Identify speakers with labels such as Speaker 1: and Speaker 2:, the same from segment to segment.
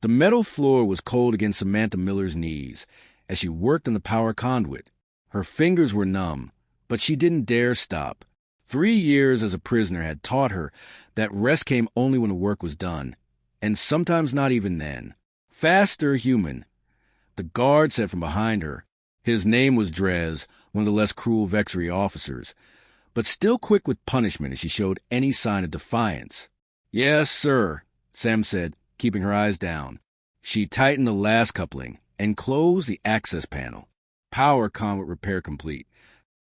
Speaker 1: The metal floor was cold against Samantha Miller's knees as she worked on the power conduit. Her fingers were numb, but she didn't dare stop. 3 years as a prisoner had taught her that rest came only when the work was done, and sometimes not even then. Faster human, the guard said from behind her. His name was Drez, one of the less cruel Vexery officers, but still quick with punishment if she showed any sign of defiance. "Yes, sir," Sam said, keeping her eyes down. She tightened the last coupling and closed the access panel. Power conduit repair complete.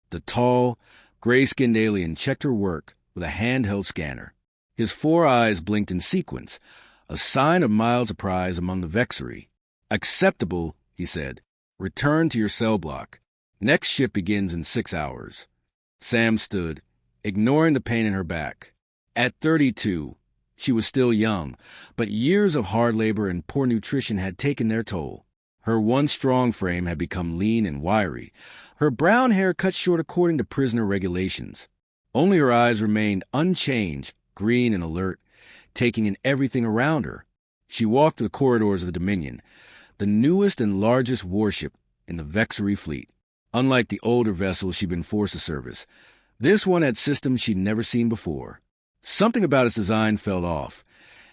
Speaker 1: The tall, gray-skinned alien checked her work with a handheld scanner. His 4 eyes blinked in sequence, a sign of mild surprise among the Vexery. "Acceptable," he said. "Return to your cell block. Next shift begins in 6 hours." Sam stood, ignoring the pain in her back. At 32, she was still young, but years of hard labor and poor nutrition had taken their toll. Her once strong frame had become lean and wiry, her brown hair cut short according to prisoner regulations. Only her eyes remained unchanged, green and alert, taking in everything around her. She walked through the corridors of the Dominion, the newest and largest warship in the Vexery fleet. Unlike the older vessels she'd been forced to service, this one had systems she'd never seen before. Something about its design felt off,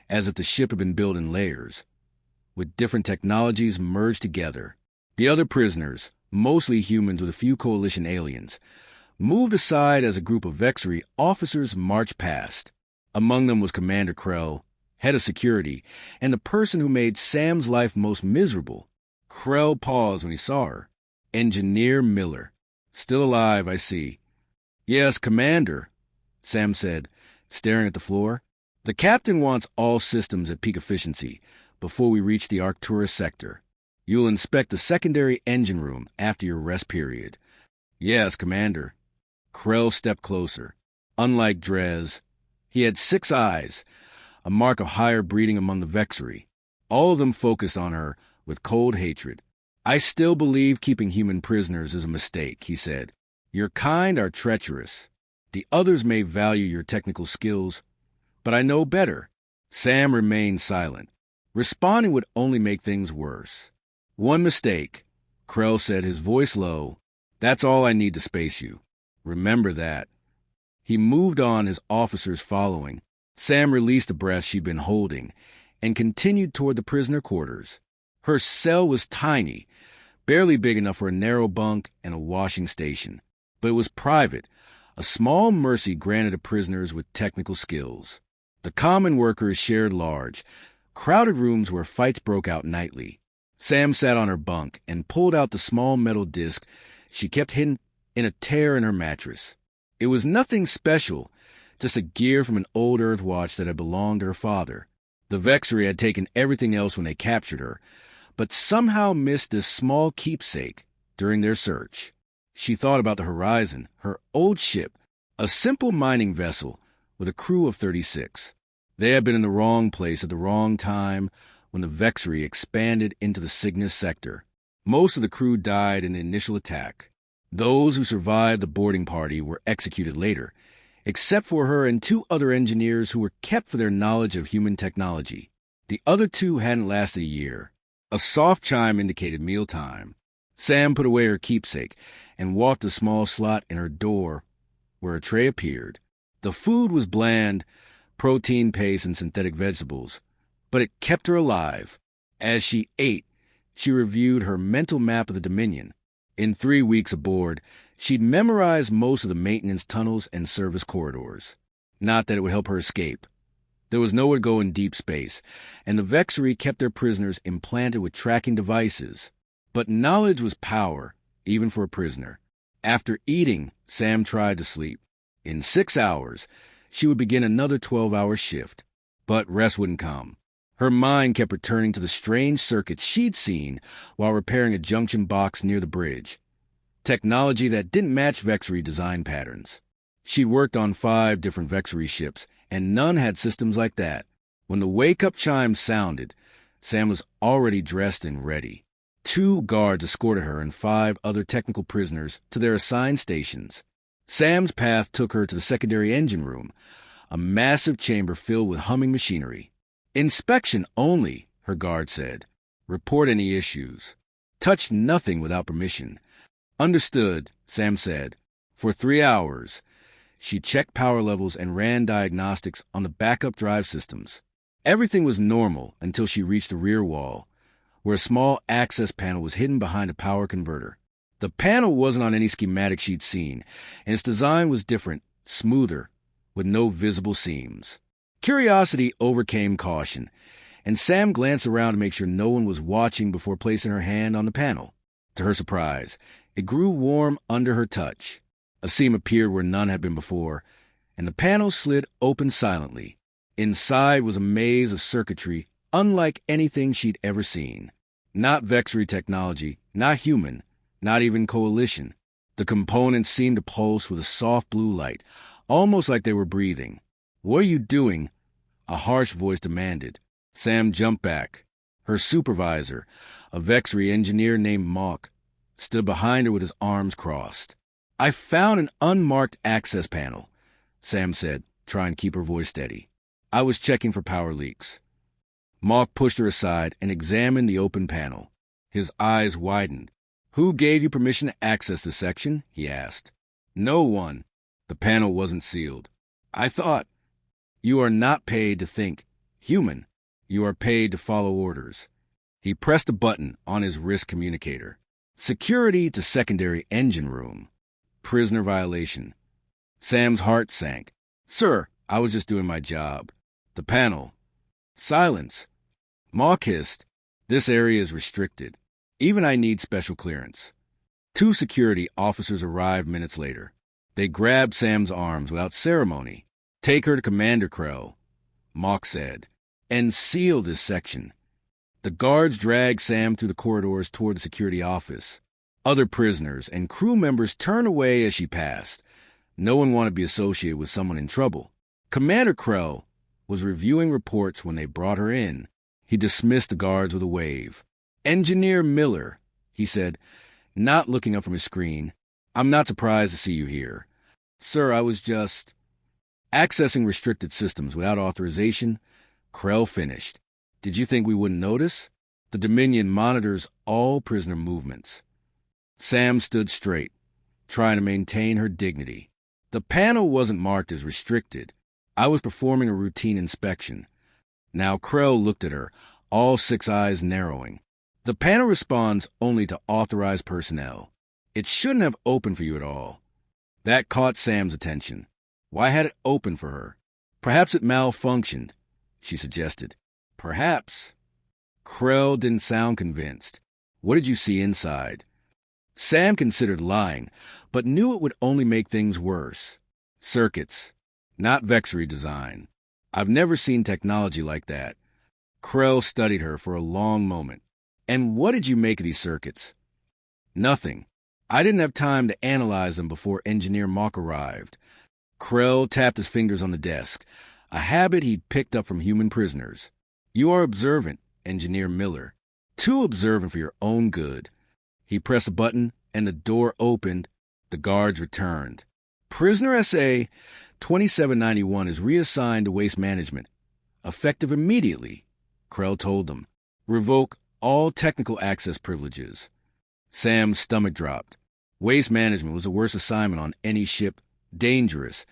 Speaker 1: as if the ship had been built in layers, with different technologies merged together. The other prisoners, mostly humans with a few coalition aliens, moved aside as a group of Vexery officers marched past. Among them was Commander Krell, head of security, and the person who made Sam's life most miserable. Krell paused when he saw her. "Engineer Miller. Still alive, I see." "Yes, Commander," Sam said, staring at the floor. "The captain wants all systems at peak efficiency before we reach the Arcturus sector. You'll inspect the secondary engine room after your rest period." "Yes, Commander." Krell stepped closer. Unlike Drez, he had 6 eyes, a mark of higher breeding among the Vexery. All of them focused on her with cold hatred. "I still believe keeping human prisoners is a mistake," he said. "Your kind are treacherous. The others may value your technical skills, but I know better." Sam remained silent. Responding would only make things worse. "One mistake," Krell said, his voice low. "That's all I need to space you. Remember that." He moved on, his officers following. Sam released the breath she'd been holding and continued toward the prisoner quarters. Her cell was tiny, barely big enough for a narrow bunk and a washing station. But it was private, a small mercy granted to prisoners with technical skills. The common workers shared large, crowded rooms where fights broke out nightly. Sam sat on her bunk and pulled out the small metal disc she kept hidden in a tear in her mattress. It was nothing special, just a gear from an old Earth watch that had belonged to her father. The Vexery had taken everything else when they captured her, but somehow missed this small keepsake during their search. She thought about the Horizon, her old ship, a simple mining vessel with a crew of 36. They had been in the wrong place at the wrong time when the Vexery expanded into the Cygnus sector. Most of the crew died in the initial attack. Those who survived the boarding party were executed later, except for her and 2 other engineers who were kept for their knowledge of human technology. The other 2 hadn't lasted a year. A soft chime indicated mealtime. Sam put away her keepsake and walked a small slot in her door where a tray appeared. The food was bland, protein paste and synthetic vegetables, but it kept her alive. As she ate, she reviewed her mental map of the Dominion. In 3 weeks aboard, she'd memorized most of the maintenance tunnels and service corridors. Not that it would help her escape. There was nowhere to go in deep space, and the Vexery kept their prisoners implanted with tracking devices. But knowledge was power, even for a prisoner. After eating, Sam tried to sleep. In 6 hours, she would begin another 12-hour shift. But rest wouldn't come. Her mind kept returning to the strange circuits she'd seen while repairing a junction box near the bridge. Technology that didn't match Vexery design patterns. She worked on 5 different Vexery ships, and none had systems like that. When the wake-up chime sounded, Sam was already dressed and ready. 2 guards escorted her and 5 other technical prisoners to their assigned stations. Sam's path took her to the secondary engine room, a massive chamber filled with humming machinery. "Inspection only," her guard said. Report any issues. Touch nothing without permission. Understood, Sam said. For 3 hours. She checked power levels and ran diagnostics on the backup drive systems. Everything was normal until she reached the rear wall, where a small access panel was hidden behind a power converter. The panel wasn't on any schematic she'd seen, and its design was different, smoother, with no visible seams. Curiosity overcame caution, and Sam glanced around to make sure no one was watching before placing her hand on the panel. To her surprise, it grew warm under her touch. A seam appeared where none had been before, and the panel slid open silently. Inside was a maze of circuitry unlike anything she'd ever seen. Not Vexry technology, not human, not even Coalition. The components seemed to pulse with a soft blue light, almost like they were breathing. "What are you doing?" a harsh voice demanded. Sam jumped back. Her supervisor, a Vexry engineer named Mawk, stood behind her with his arms crossed. "I found an unmarked access panel," Sam said, trying to keep her voice steady. "I was checking for power leaks." Mawk pushed her aside and examined the open panel. His eyes widened. "Who gave you permission to access this section?" he asked. "No one." The panel wasn't sealed. "I thought." "You are not paid to think human. You are paid to follow orders." He pressed a button on his wrist communicator. "Security to secondary engine room. Prisoner violation." Sam's heart sank. "Sir, I was just doing my job." The panel. "Silence." Mawk hissed. "This area is restricted. Even I need special clearance." 2 security officers arrived minutes later. They grabbed Sam's arms without ceremony. "Take her to Commander Krell," Mawk said, "and seal this section." The guards dragged Sam through the corridors toward the security office. Other prisoners and crew members turned away as she passed. No one wanted to be associated with someone in trouble. Commander Krell was reviewing reports when they brought her in. He dismissed the guards with a wave. "Engineer Miller," he said, not looking up from his screen. "I'm not surprised to see you here." "Sir, I was just—" "Accessing restricted systems without authorization," Krell finished. "Did you think we wouldn't notice? The Dominion monitors all prisoner movements." Sam stood straight, trying to maintain her dignity. "The panel wasn't marked as restricted. I was performing a routine inspection." Now Krell looked at her, all 6 eyes narrowing. "The panel responds only to authorized personnel. It shouldn't have opened for you at all." That caught Sam's attention. Why had it opened for her? "Perhaps it malfunctioned," she suggested. "Perhaps." Krell didn't sound convinced. "What did you see inside?" Sam considered lying, but knew it would only make things worse. "Circuits. Not Vexry design. I've never seen technology like that." Krell studied her for a long moment. "And what did you make of these circuits?" "Nothing. I didn't have time to analyze them before Engineer Mawk arrived." Krell tapped his fingers on the desk, a habit he'd picked up from human prisoners. "You are observant, Engineer Miller. Too observant for your own good." He pressed a button, and the door opened. The guards returned. "Prisoner SA 2791 is reassigned to waste management. Effective immediately," Krell told them. "Revoke all technical access privileges." Sam's stomach dropped. Waste management was the worst assignment on any ship. Dangerous,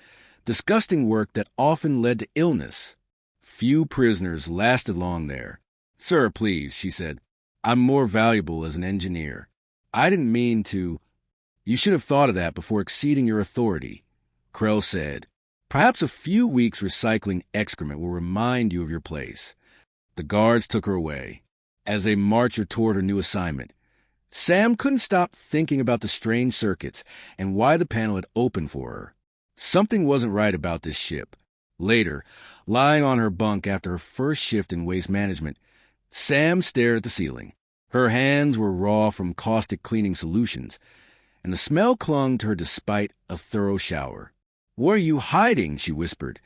Speaker 1: disgusting work that often led to illness. Few prisoners lasted long there. "Sir, please," she said. "I'm more valuable as an engineer. I didn't mean to—" "You should have thought of that before exceeding your authority," Krell said. "Perhaps a few weeks recycling excrement will remind you of your place." The guards took her away. As they marched her toward her new assignment, Sam couldn't stop thinking about the strange circuits and why the panel had opened for her. Something wasn't right about this ship. Later, lying on her bunk after her first shift in waste management, Sam stared at the ceiling. Her hands were raw from caustic cleaning solutions, and the smell clung to her despite a thorough shower. "What are you hiding?" she whispered,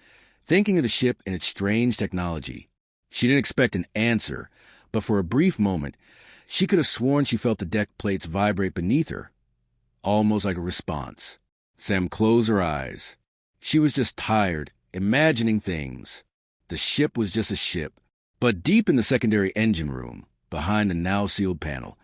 Speaker 1: thinking of the ship and its strange technology. She didn't expect an answer, but for a brief moment, she could have sworn she felt the deck plates vibrate beneath her, almost like a response. Sam closed her eyes. She was just tired, imagining things. The ship was just a ship, But deep in the secondary engine room, behind the now-sealed panel,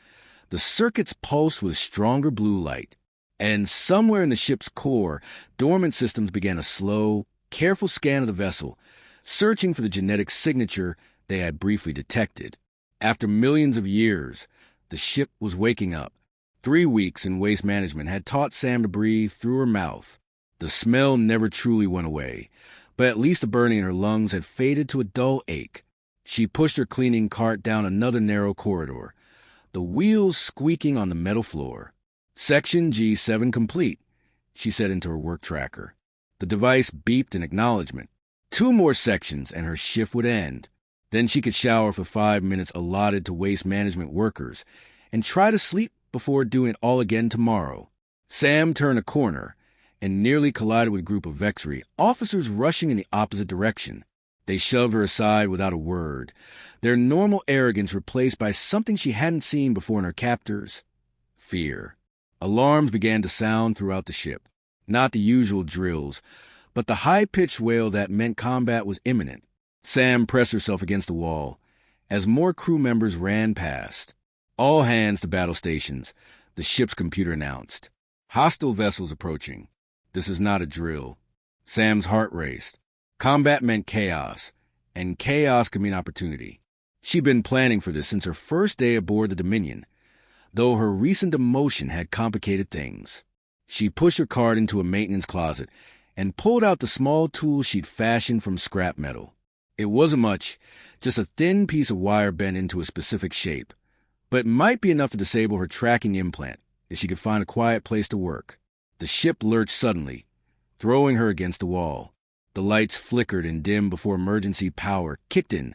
Speaker 1: the circuits pulsed with stronger blue light. And somewhere in the ship's core, dormant systems began a slow, careful scan of the vessel, searching for the genetic signature they had briefly detected. After millions of years, the ship was waking up. 3 weeks in waste management had taught Sam to breathe through her mouth. The smell never truly went away, but at least the burning in her lungs had faded to a dull ache. She pushed her cleaning cart down another narrow corridor, the wheels squeaking on the metal floor. Section G7 complete, she said into her work tracker. The device beeped in acknowledgement. 2 more sections and her shift would end. Then she could shower for 5 minutes allotted to waste management workers and try to sleep before doing it all again tomorrow. Sam turned a corner and nearly collided with a group of Vexry, officers rushing in the opposite direction. They shoved her aside without a word, their normal arrogance replaced by something she hadn't seen before in her captors: fear. Alarms began to sound throughout the ship. Not the usual drills, but the high-pitched wail that meant combat was imminent. Sam pressed herself against the wall as more crew members ran past. "All hands to battle stations," the ship's computer announced. "Hostile vessels approaching. This is not a drill." Sam's heart raced. Combat meant chaos, and chaos could mean opportunity. She'd been planning for this since her first day aboard the Dominion, though her recent demotion had complicated things. She pushed her cart into a maintenance closet and pulled out the small tools she'd fashioned from scrap metal. It wasn't much, just a thin piece of wire bent into a specific shape, but it might be enough to disable her tracking implant if she could find a quiet place to work. The ship lurched suddenly, throwing her against the wall. The lights flickered and dimmed before emergency power kicked in,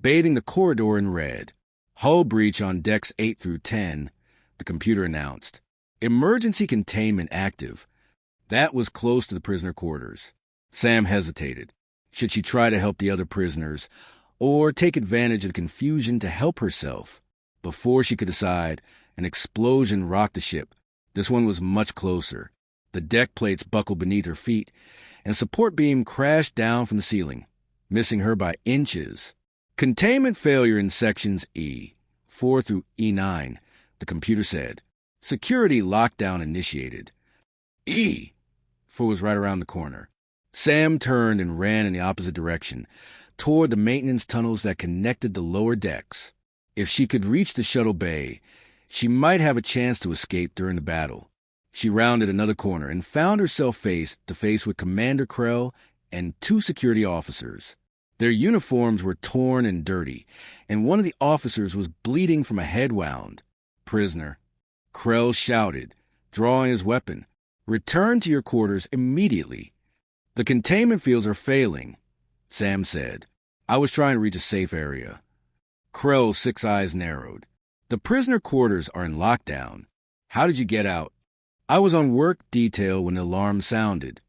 Speaker 1: bathing the corridor in red. "Hull breach on decks 8 through 10, the computer announced. "Emergency containment active." That was close to the prisoner quarters. Sam hesitated. Should she try to help the other prisoners, or take advantage of the confusion to help herself? Before she could decide, an explosion rocked the ship. This one was much closer. The deck plates buckled beneath her feet, and a support beam crashed down from the ceiling, missing her by inches. "Containment failure in sections E4 through E9, the computer said. "Security lockdown initiated." E4 was right around the corner. Sam turned and ran in the opposite direction, toward the maintenance tunnels that connected the lower decks. If she could reach the shuttle bay, she might have a chance to escape during the battle. She rounded another corner and found herself face to face with Commander Krell and 2 security officers. Their uniforms were torn and dirty, and one of the officers was bleeding from a head wound. "Prisoner," Krell shouted, drawing his weapon. "Return to your quarters immediately." "The containment fields are failing," Sam said. "I was trying to reach a safe area." Krell's 6 eyes narrowed. "The prisoner quarters are in lockdown. How did you get out?" "I was on work detail when the alarm sounded,"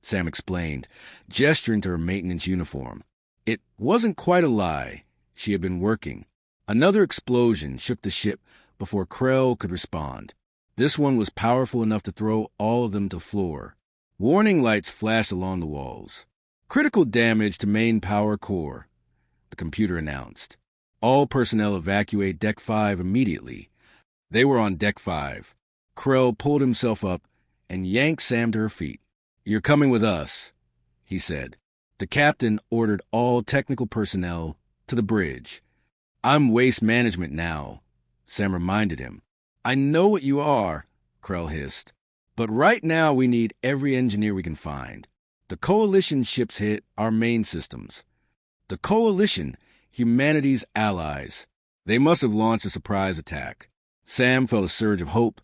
Speaker 1: Sam explained, gesturing to her maintenance uniform. It wasn't quite a lie. She had been working. Another explosion shook the ship before Krell could respond. This one was powerful enough to throw all of them to the floor. Warning lights flashed along the walls. "Critical damage to main power core," the computer announced. "All personnel evacuate Deck 5 immediately." They were on Deck 5. Krell pulled himself up and yanked Sam to her feet. "You're coming with us," he said. The captain ordered all technical personnel to the bridge. "I'm waste management now," Sam reminded him. "I know what you are," Krell hissed. "But right now we need every engineer we can find. The Coalition ships hit our main systems." The Coalition, humanity's allies. They must have launched a surprise attack. Sam felt a surge of hope,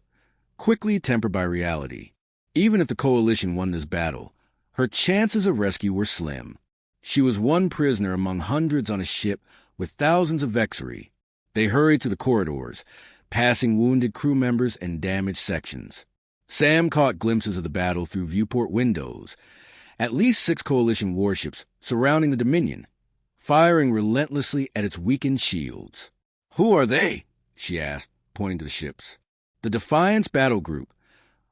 Speaker 1: quickly tempered by reality. Even if the Coalition won this battle, her chances of rescue were slim. She was one prisoner among hundreds on a ship with thousands of Vexry. They hurried to the corridors, passing wounded crew members and damaged sections. Sam caught glimpses of the battle through viewport windows. At least 6 Coalition warships surrounding the Dominion, firing relentlessly at its weakened shields. "Who are they?" she asked, pointing to the ships. "The Defiance Battle Group,"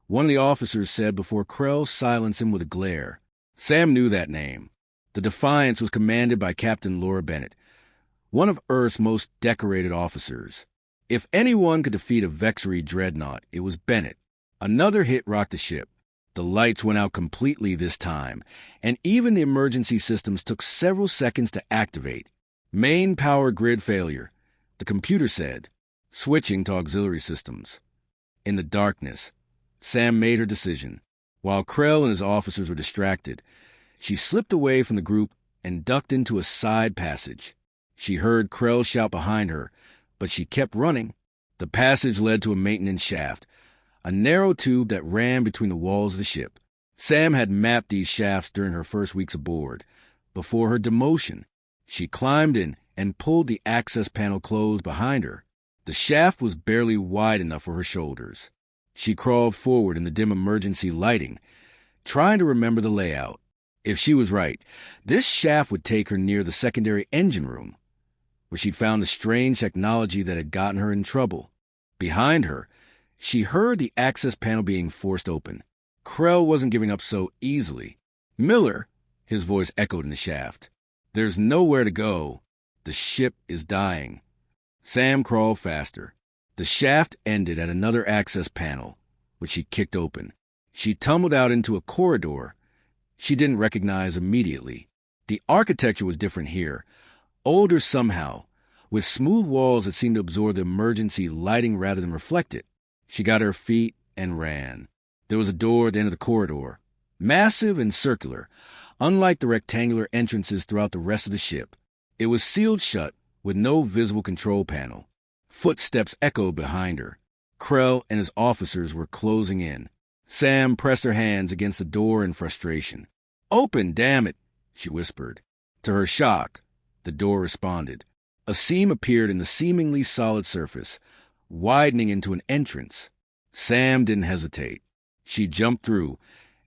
Speaker 1: one of the officers said before Krell silenced him with a glare. Sam knew that name. The Defiance was commanded by Captain Laura Bennett, one of Earth's most decorated officers. If anyone could defeat a Vexery dreadnought, it was Bennett. Another hit rocked the ship. The lights went out completely this time, and even the emergency systems took several seconds to activate. Main power grid failure, the computer said, switching to auxiliary systems. In the darkness, Sam made her decision. While Krell and his officers were distracted, she slipped away from the group and ducked into a side passage. She heard Krell shout behind her, but she kept running. The passage led to a maintenance shaft, a narrow tube that ran between the walls of the ship. Sam had mapped these shafts during her first weeks aboard. Before her demotion, she climbed in and pulled the access panel closed behind her. The shaft was barely wide enough for her shoulders. She crawled forward in the dim emergency lighting, trying to remember the layout. If she was right, this shaft would take her near the secondary engine room, where she'd found the strange technology that had gotten her in trouble. Behind her, she heard the access panel being forced open. Krell wasn't giving up so easily. "Miller," his voice echoed in the shaft. "There's nowhere to go. The ship is dying." Sam crawled faster. The shaft ended at another access panel, which she kicked open. She tumbled out into a corridor she didn't recognize immediately. The architecture was different here, older somehow, with smooth walls that seemed to absorb the emergency lighting rather than reflect it. She got her feet and ran. There was a door at the end of the corridor, massive and circular, unlike the rectangular entrances throughout the rest of the ship. It was sealed shut, with no visible control panel. Footsteps echoed behind her. Krell and his officers were closing in. Sam pressed her hands against the door in frustration. "Open, damn it," she whispered. To her shock, the door responded. A seam appeared in the seemingly solid surface, widening into an entrance. Sam didn't hesitate. She jumped through,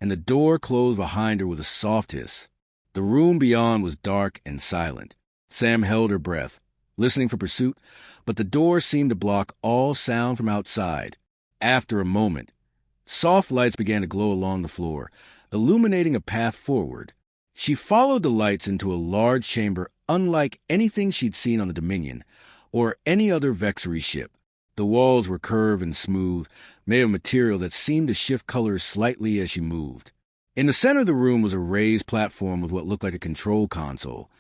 Speaker 1: and the door closed behind her with a soft hiss. The room beyond was dark and silent. Sam held her breath, listening for pursuit, but the door seemed to block all sound from outside. After a moment, soft lights began to glow along the floor, illuminating a path forward. She followed the lights into a large chamber unlike anything she'd seen on the Dominion or any other Vexery ship. The walls were curved and smooth, made of material that seemed to shift colors slightly as she moved. In the center of the room was a raised platform with what looked like a control console,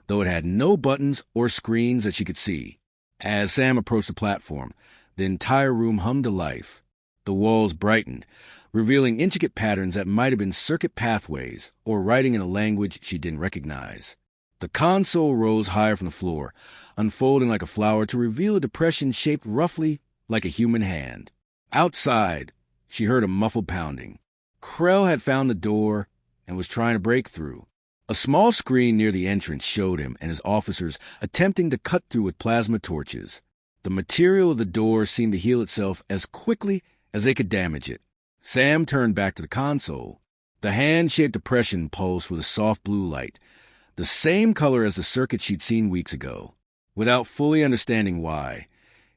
Speaker 1: though it had no buttons or screens that she could see. As Sam approached the platform, the entire room hummed to life. The walls brightened, revealing intricate patterns that might have been circuit pathways or writing in a language she didn't recognize. The console rose higher from the floor, unfolding like a flower to reveal a depression shaped roughly like a human hand. Outside, she heard a muffled pounding. Krell had found the door and was trying to break through. A small screen near the entrance showed him and his officers attempting to cut through with plasma torches. The material of the door seemed to heal itself as quickly as they could damage it. Sam turned back to the console. The hand-shaped depression pulsed with a soft blue light, the same color as the circuit she'd seen weeks ago. Without fully understanding why,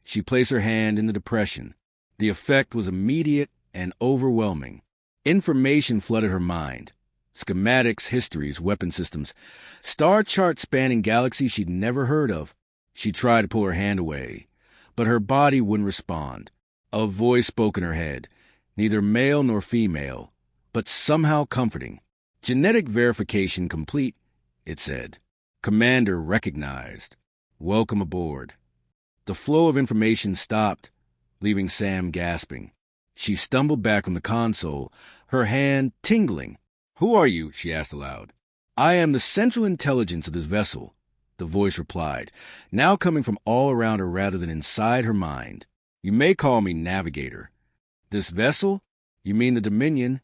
Speaker 1: she placed her hand in the depression. The effect was immediate and overwhelming. Information flooded her mind. Schematics, histories, weapon systems, star charts spanning galaxies she'd never heard of. She tried to pull her hand away, but her body wouldn't respond. A voice spoke in her head, neither male nor female, but somehow comforting. "Genetic verification complete," it said. "Commander recognized. Welcome aboard." The flow of information stopped, leaving Sam gasping. She stumbled back from the console, her hand tingling. "Who are you?" she asked aloud. "I am the central intelligence of this vessel," the voice replied, now coming from all around her rather than inside her mind. "You may call me Navigator." "This vessel? You mean the Dominion?"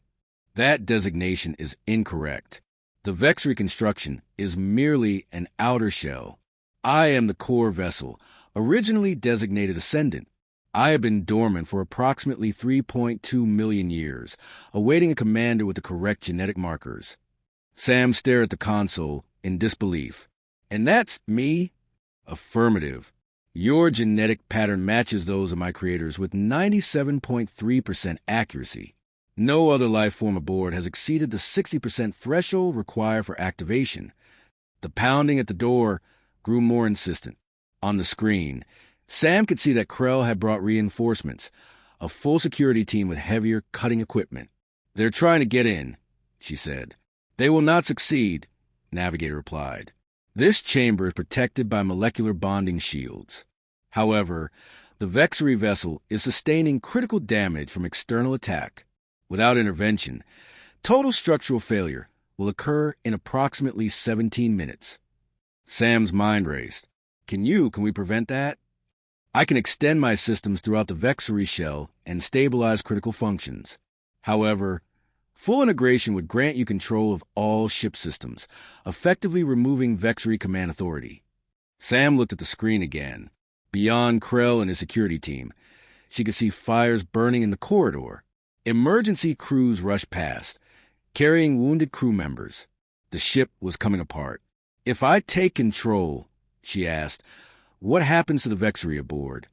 Speaker 1: "That designation is incorrect. The Vexery construction is merely an outer shell. I am the core vessel, originally designated Ascendant. I have been dormant for approximately 3.2 million years, awaiting a commander with the correct genetic markers." Sam stared at the console in disbelief. "And that's me?" "Affirmative. Your genetic pattern matches those of my creators with 97.3% accuracy. No other life form aboard has exceeded the 60% threshold required for activation." The pounding at the door grew more insistent. On the screen, Sam could see that Krell had brought reinforcements, a full security team with heavier, cutting equipment. "They're trying to get in," she said. "They will not succeed," Navigator replied. "This chamber is protected by molecular bonding shields. However, the Vexery vessel is sustaining critical damage from external attack. Without intervention, total structural failure will occur in approximately 17 minutes. Sam's mind raced. Can we prevent that? I can extend my systems throughout the Vexery shell and stabilize critical functions. However, full integration would grant you control of all ship systems, effectively removing Vexery command authority." Sam looked at the screen again. Beyond Krell and his security team, she could see fires burning in the corridor. Emergency crews rushed past, carrying wounded crew members. The ship was coming apart. "If I take control," she asked, "what happens to the Vexery aboard?"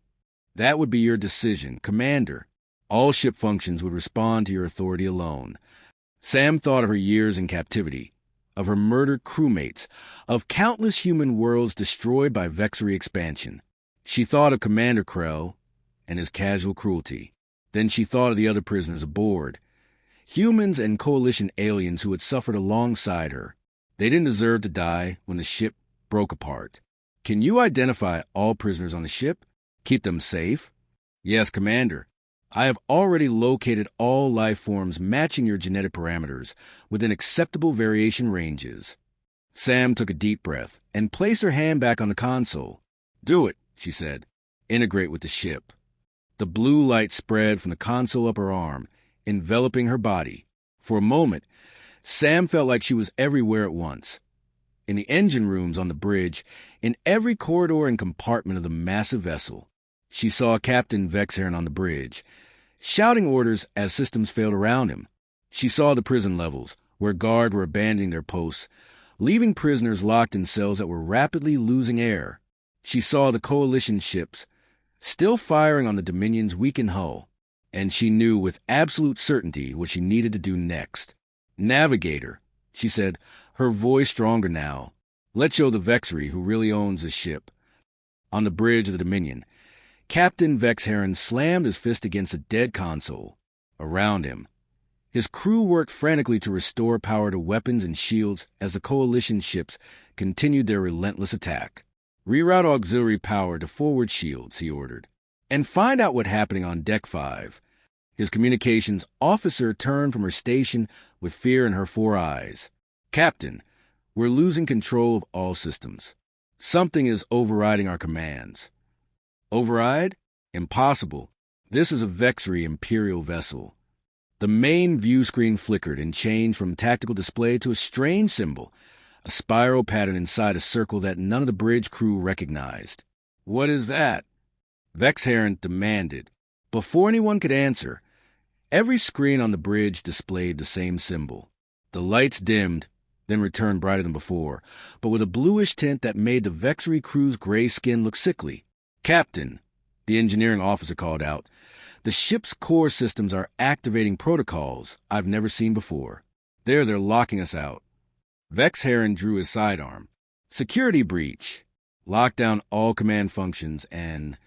Speaker 1: "That would be your decision, Commander. All ship functions would respond to your authority alone." Sam thought of her years in captivity, of her murdered crewmates, of countless human worlds destroyed by Vexery expansion. She thought of Commander Krell and his casual cruelty. Then she thought of the other prisoners aboard, humans and coalition aliens who had suffered alongside her. They didn't deserve to die when the ship broke apart. "Can you identify all prisoners on the ship? Keep them safe?" "Yes, Commander. I have already located all life forms matching your genetic parameters within acceptable variation ranges." Sam took a deep breath and placed her hand back on the console. "Do it," she said. "Integrate with the ship." The blue light spread from the console up her arm, enveloping her body. For a moment, Sam felt like she was everywhere at once. In the engine rooms on the bridge, in every corridor and compartment of the massive vessel. She saw Captain Vexheron on the bridge, shouting orders as systems failed around him. She saw the prison levels, where guards were abandoning their posts, leaving prisoners locked in cells that were rapidly losing air. She saw the coalition ships, still firing on the Dominion's weakened hull, and she knew with absolute certainty what she needed to do next. "Navigator," she said, her voice stronger now. "Let's show the Vexery who really owns this ship." On the bridge of the Dominion, Captain Vexheron slammed his fist against a dead console. Around him, his crew worked frantically to restore power to weapons and shields as the coalition ships continued their relentless attack. "Reroute auxiliary power to forward shields," he ordered. "And find out what's happening on Deck 5. His communications officer turned from her station with fear in her 4 eyes. "Captain, we're losing control of all systems. Something is overriding our commands." "Override? Impossible. This is a Vexery Imperial vessel." The main view screen flickered and changed from tactical display to a strange symbol, a spiral pattern inside a circle that none of the bridge crew recognized. "What is that?" Vexheron demanded. Before anyone could answer, every screen on the bridge displayed the same symbol. The lights dimmed, then returned brighter than before, but with a bluish tint that made the Vexery crew's gray skin look sickly. "Captain," the engineering officer called out, "the ship's core systems are activating protocols I've never seen before. They're locking us out." Vexheron drew his sidearm. "Security breach. Lock down all command functions and—"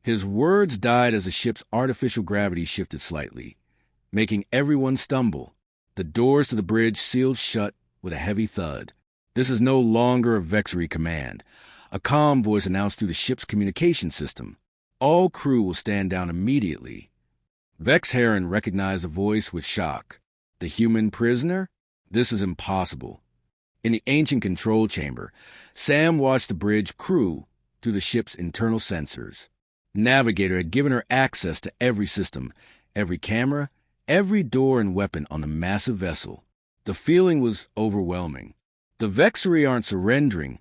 Speaker 1: His words died as the ship's artificial gravity shifted slightly, making everyone stumble. The doors to the bridge sealed shut with a heavy thud. "This is no longer a Vexery command," a calm voice announced through the ship's communication system. "All crew will stand down immediately." Vexheron recognized the voice with shock. The human prisoner? This is impossible. In the ancient control chamber, Sam watched the bridge crew through the ship's internal sensors. Navigator had given her access to every system, every camera, every door and weapon on the massive vessel. The feeling was overwhelming. "The Vexery aren't surrendering,"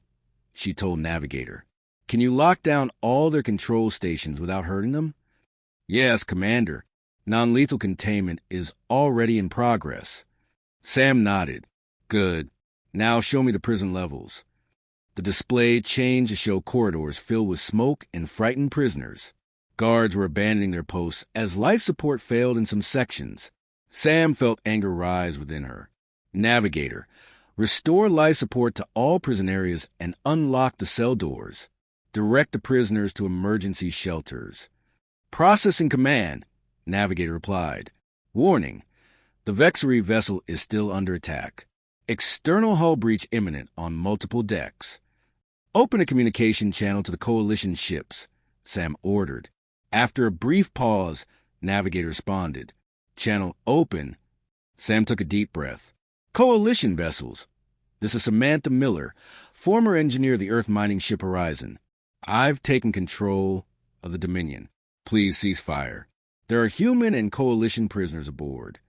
Speaker 1: she told Navigator. "Can you lock down all their control stations without hurting them?" "Yes, Commander. Non-lethal containment is already in progress." Sam nodded. "Good. Now show me the prison levels." The display changed to show corridors filled with smoke and frightened prisoners. Guards were abandoning their posts as life support failed in some sections. Sam felt anger rise within her. "Navigator, Restore life support to all prison areas and unlock the cell doors. Direct the prisoners to emergency shelters. Processing command, Navigator replied. Warning, the Vexery vessel is still under attack. External hull breach imminent on multiple decks. Open a communication channel to the Coalition ships, Sam ordered. After a brief pause, Navigator responded. Channel open. Sam took a deep breath. Coalition vessels. This is Samantha Miller, former engineer of the Earth mining ship Horizon. I've taken control of the Dominion. Please cease fire. There are human and Coalition prisoners aboard.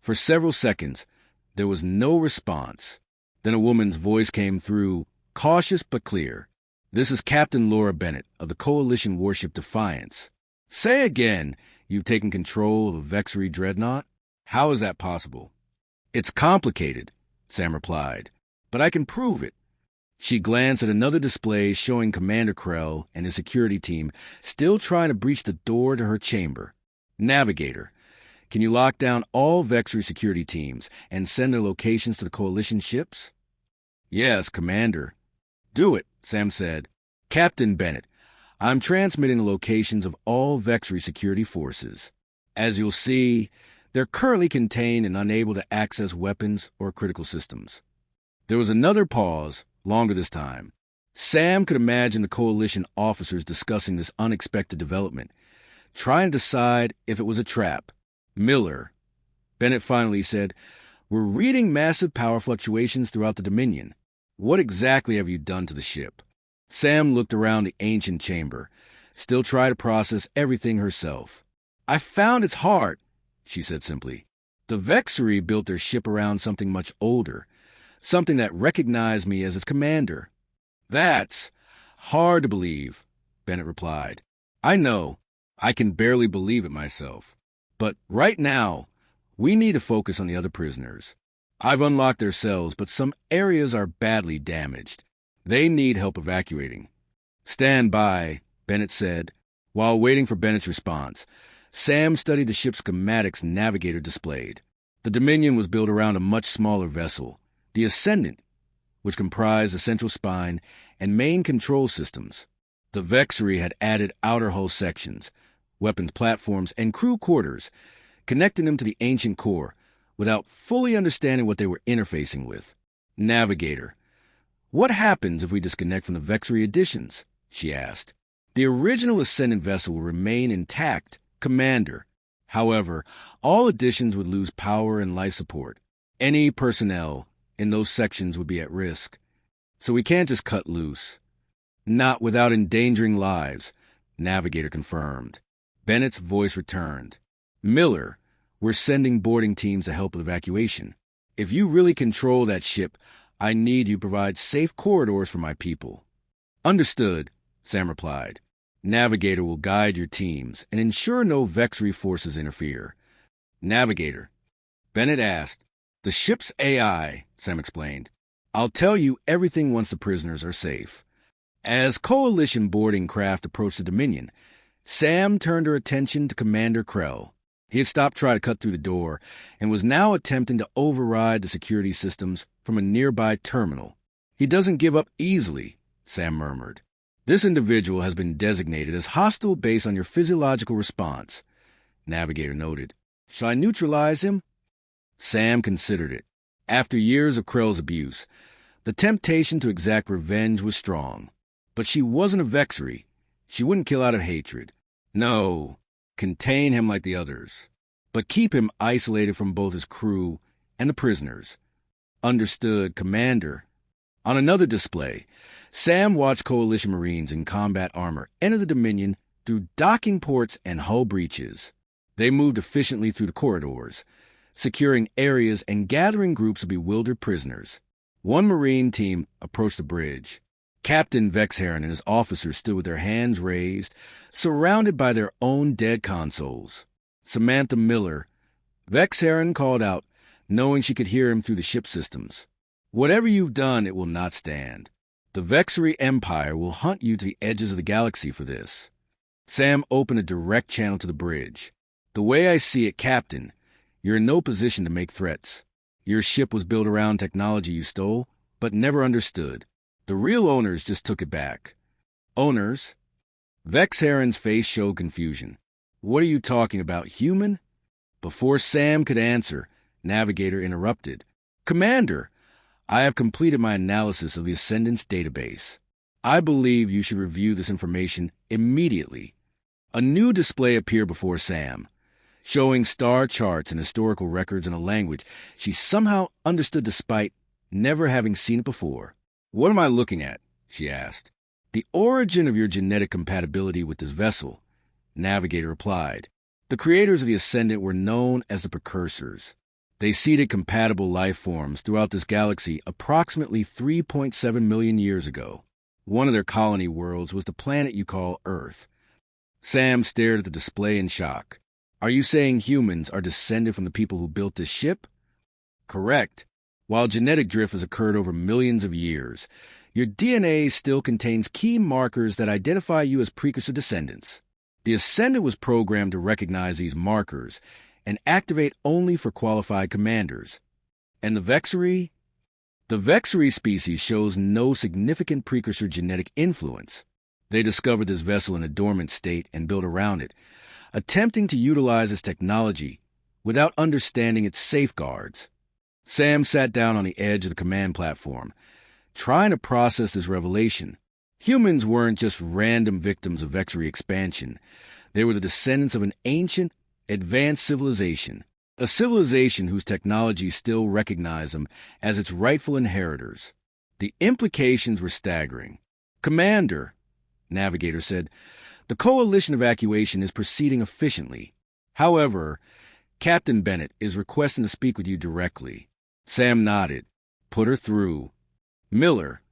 Speaker 1: For several seconds, there was no response. Then a woman's voice came through, cautious but clear. This is Captain Laura Bennett of the Coalition warship Defiance. Say again, you've taken control of a Vexery dreadnought? How is that possible? It's complicated, Sam replied, but I can prove it. She glanced at another display showing Commander Krell and his security team still trying to breach the door to her chamber. Navigator, can you lock down all Vexery security teams and send their locations to the Coalition ships? Yes, Commander. Do it, Sam said. Captain Bennett, I'm transmitting the locations of all Vexery security forces. As you'll see, they're currently contained and unable to access weapons or critical systems. There was another pause, longer this time. Sam could imagine the Coalition officers discussing this unexpected development, trying to decide if it was a trap. Miller, Bennett finally said, we're reading massive power fluctuations throughout the Dominion. What exactly have you done to the ship? Sam looked around the ancient chamber, still trying to process everything herself. I found its heart, she said simply. The Vexery built their ship around something much older, something that recognized me as its commander. That's hard to believe, Bennett replied. I know. I can barely believe it myself. But right now, we need to focus on the other prisoners. I've unlocked their cells, but some areas are badly damaged. They need help evacuating. Stand by, Bennett said. While waiting for Bennett's response, Sam studied the ship's schematics Navigator displayed. The Dominion was built around a much smaller vessel, the Ascendant, which comprised the central spine and main control systems. The Vexery had added outer hull sections, weapons platforms, and crew quarters, connecting them to the ancient core, without fully understanding what they were interfacing with. Navigator, what happens if we disconnect from the Vexery additions? She asked. The original Ascendant vessel will remain intact, Commander. However, all additions would lose power and life support. Any personnel in those sections would be at risk. So we can't just cut loose. Not without endangering lives, Navigator confirmed. Bennett's voice returned. Miller, we're sending boarding teams to help with evacuation. If you really control that ship, I need you to provide safe corridors for my people. Understood, Sam replied. Navigator will guide your teams and ensure no Vexery forces interfere. Navigator, Bennett asked. The ship's AI, Sam explained. I'll tell you everything once the prisoners are safe. As Coalition boarding craft approached the Dominion, Sam turned her attention to Commander Krell. He had stopped trying to cut through the door and was now attempting to override the security systems from a nearby terminal. He doesn't give up easily, Sam murmured. This individual has been designated as hostile based on your physiological response, Navigator noted. Shall I neutralize him? Sam considered it. After years of Krell's abuse, the temptation to exact revenge was strong. But she wasn't a Vexery. She wouldn't kill out of hatred. No, contain him like the others. But keep him isolated from both his crew and the prisoners. Understood, Commander. On another display, Sam watched Coalition Marines in combat armor enter the Dominion through docking ports and hull breaches. They moved efficiently through the corridors, securing areas and gathering groups of bewildered prisoners. One Marine team approached the bridge. Captain Vexheron and his officers stood with their hands raised, surrounded by their own dead consoles. Samantha Miller. Vexheron called out, knowing she could hear him through the ship systems. Whatever you've done, it will not stand. The Vexery Empire will hunt you to the edges of the galaxy for this. Sam opened a direct channel to the bridge. The way I see it, Captain, you're in no position to make threats. Your ship was built around technology you stole, but never understood. The real owners just took it back. Owners? Vex Heron's face showed confusion. What are you talking about, human? Before Sam could answer, Navigator interrupted. Commander, I have completed my analysis of the Ascendant's database. I believe you should review this information immediately. A new display appeared before Sam, showing star charts and historical records in a language she somehow understood despite never having seen it before. What am I looking at? She asked. The origin of your genetic compatibility with this vessel, Navigator replied. The creators of the Ascendant were known as the Precursors. They seeded compatible life forms throughout this galaxy approximately 3.7 million years ago. One of their colony worlds was the planet you call Earth. Sam stared at the display in shock. Are you saying humans are descended from the people who built this ship? Correct. While genetic drift has occurred over millions of years, your DNA still contains key markers that identify you as precursor descendants. The Ascendant was programmed to recognize these markers and activate only for qualified commanders. And the Vexery? The Vexery species shows no significant precursor genetic influence. They discovered this vessel in a dormant state and built around it, attempting to utilize its technology without understanding its safeguards. Sam sat down on the edge of the command platform, trying to process this revelation. Humans weren't just random victims of Vexery expansion. They were the descendants of an ancient, advanced civilization, a civilization whose technology still recognized them as its rightful inheritors. The implications were staggering. Commander, Navigator said, the Coalition evacuation is proceeding efficiently. However, Captain Bennett is requesting to speak with you directly. Sam nodded. Put her through. Miller.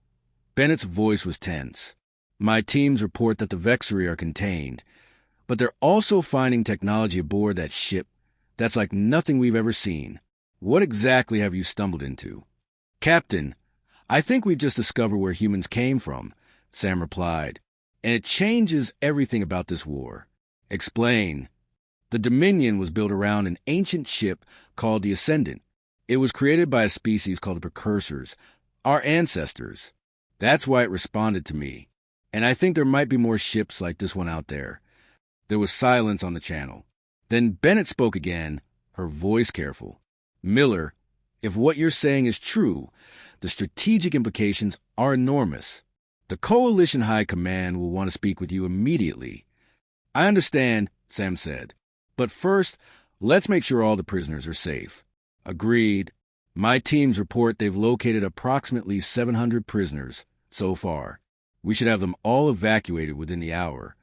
Speaker 1: Bennett's voice was tense. My teams report that the Vexery are contained, but they're also finding technology aboard that ship that's like nothing we've ever seen. What exactly have you stumbled into? Captain, I think we just discovered where humans came from, Sam replied, and it changes everything about this war. Explain. The Dominion was built around an ancient ship called the Ascendant. It was created by a species called the Precursors, our ancestors. That's why it responded to me. And I think there might be more ships like this one out there. There was silence on the channel. Then Bennett spoke again, her voice careful. Miller, if what you're saying is true, the strategic implications are enormous. The Coalition High Command will want to speak with you immediately. I understand, Sam said. But first, let's make sure all the prisoners are safe. Agreed. My teams report they've located approximately 700 prisoners so far. We should have them all evacuated within the hour.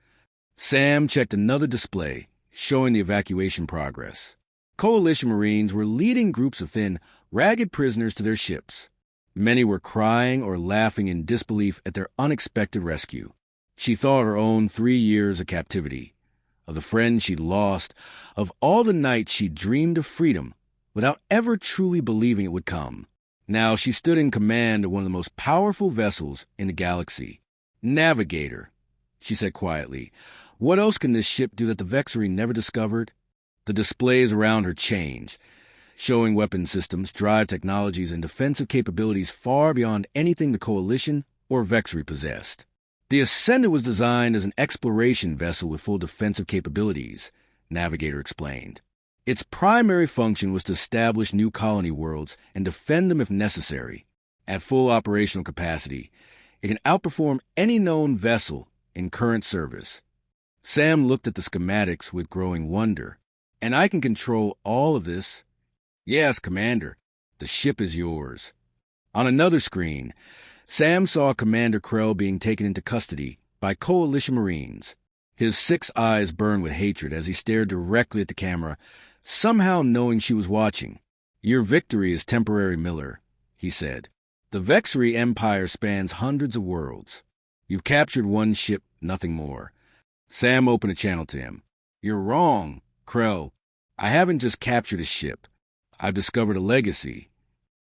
Speaker 1: Sam checked another display, showing the evacuation progress. Coalition Marines were leading groups of thin, ragged prisoners to their ships. Many were crying or laughing in disbelief at their unexpected rescue. She thought of her own 3 years of captivity, of the friends she'd lost, of all the nights she'd dreamed of freedom without ever truly believing it would come. Now she stood in command of one of the most powerful vessels in the galaxy. Navigator, she said quietly. What else can this ship do that the Vexery never discovered? The displays around her changed, showing weapon systems, drive technologies, and defensive capabilities far beyond anything the Coalition or Vexery possessed. The Ascendant was designed as an exploration vessel with full defensive capabilities, Navigator explained. Its primary function was to establish new colony worlds and defend them if necessary. At full operational capacity, it can outperform any known vessel in current service. Sam looked at the schematics with growing wonder. And I can control all of this? Yes, Commander. The ship is yours. On another screen, Sam saw Commander Krell being taken into custody by Coalition Marines. His 6 eyes burned with hatred as he stared directly at the camera, somehow knowing she was watching. Your victory is temporary, Miller, he said. The Vexery Empire spans hundreds of worlds. You've captured one ship, nothing more. Sam opened a channel to him. You're wrong, Krell. I haven't just captured a ship. I've discovered a legacy.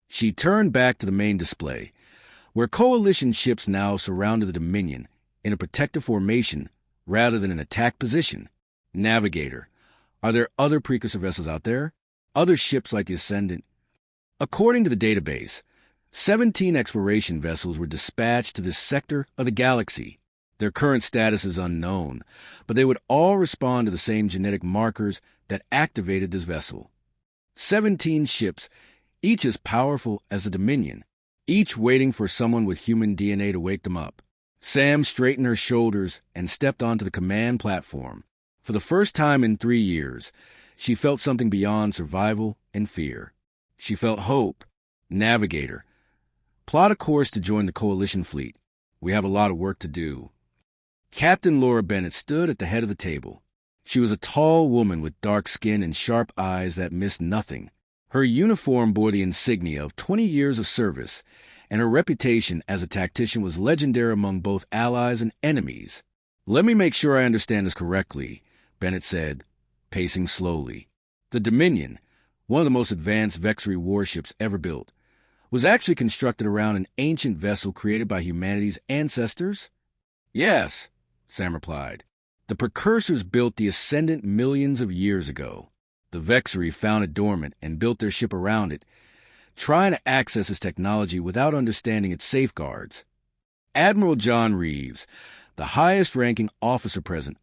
Speaker 1: She turned back to the main display, where Coalition ships now surrounded the Dominion in a protective formation rather than an attack position. Navigator, are there other precursor vessels out there? Other ships like the Ascendant? According to the database, 17 exploration vessels were dispatched to this sector of the galaxy. Their current status is unknown, but they would all respond to the same genetic markers that activated this vessel. 17 ships, each as powerful as the Dominion, each waiting for someone with human DNA to wake them up. Sam straightened her shoulders and stepped onto the command platform. For the first time in 3 years, she felt something beyond survival and fear. She felt hope. Navigator, plot a course to join the Coalition fleet. We have a lot of work to do. Captain Laura Bennett stood at the head of the table. She was a tall woman with dark skin and sharp eyes that missed nothing. Her uniform bore the insignia of 20 years of service, and her reputation as a tactician was legendary among both allies and enemies. "Let me make sure I understand this correctly," Bennett said, pacing slowly. "The Dominion, one of the most advanced Vexery warships ever built, was actually constructed around an ancient vessel created by humanity's ancestors?" "Yes," Sam replied. "The precursors built the Ascendant millions of years ago. The Vexery found it dormant and built their ship around it, trying to access its technology without understanding its safeguards." Admiral John Reeves, the highest-ranking officer present,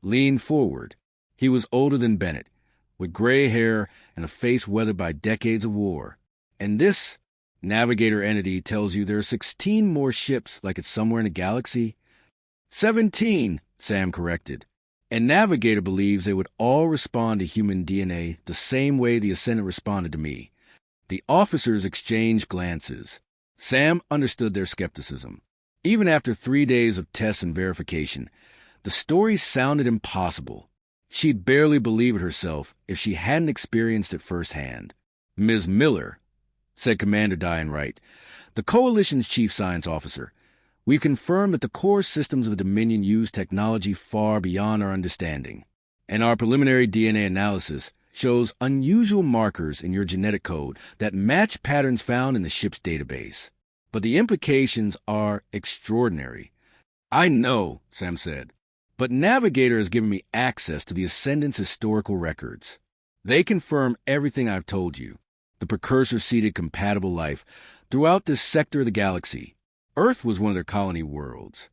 Speaker 1: leaned forward. He was older than Bennett, with gray hair and a face weathered by decades of war. "And this Navigator entity tells you there are 16 more ships like it somewhere in the galaxy?" 17, Sam corrected. "And Navigator believes they would all respond to human DNA the same way the Ascendant responded to me." The officers exchanged glances. Sam understood their skepticism. Even after 3 days of tests and verification, the story sounded impossible. She'd barely believe it herself if she hadn't experienced it firsthand. "Ms. Miller," said Commander Diane Wright, the Coalition's chief science officer, "we've confirmed that the core systems of the Dominion use technology far beyond our understanding, and our preliminary DNA analysis shows unusual markers in your genetic code that match patterns found in the ship's database. But the implications are extraordinary." "I know," Sam said, "but Navigator has given me access to the Ascendant's historical records. They confirm everything I've told you. The precursors seeded compatible life throughout this sector of the galaxy. Earth was one of their colony worlds."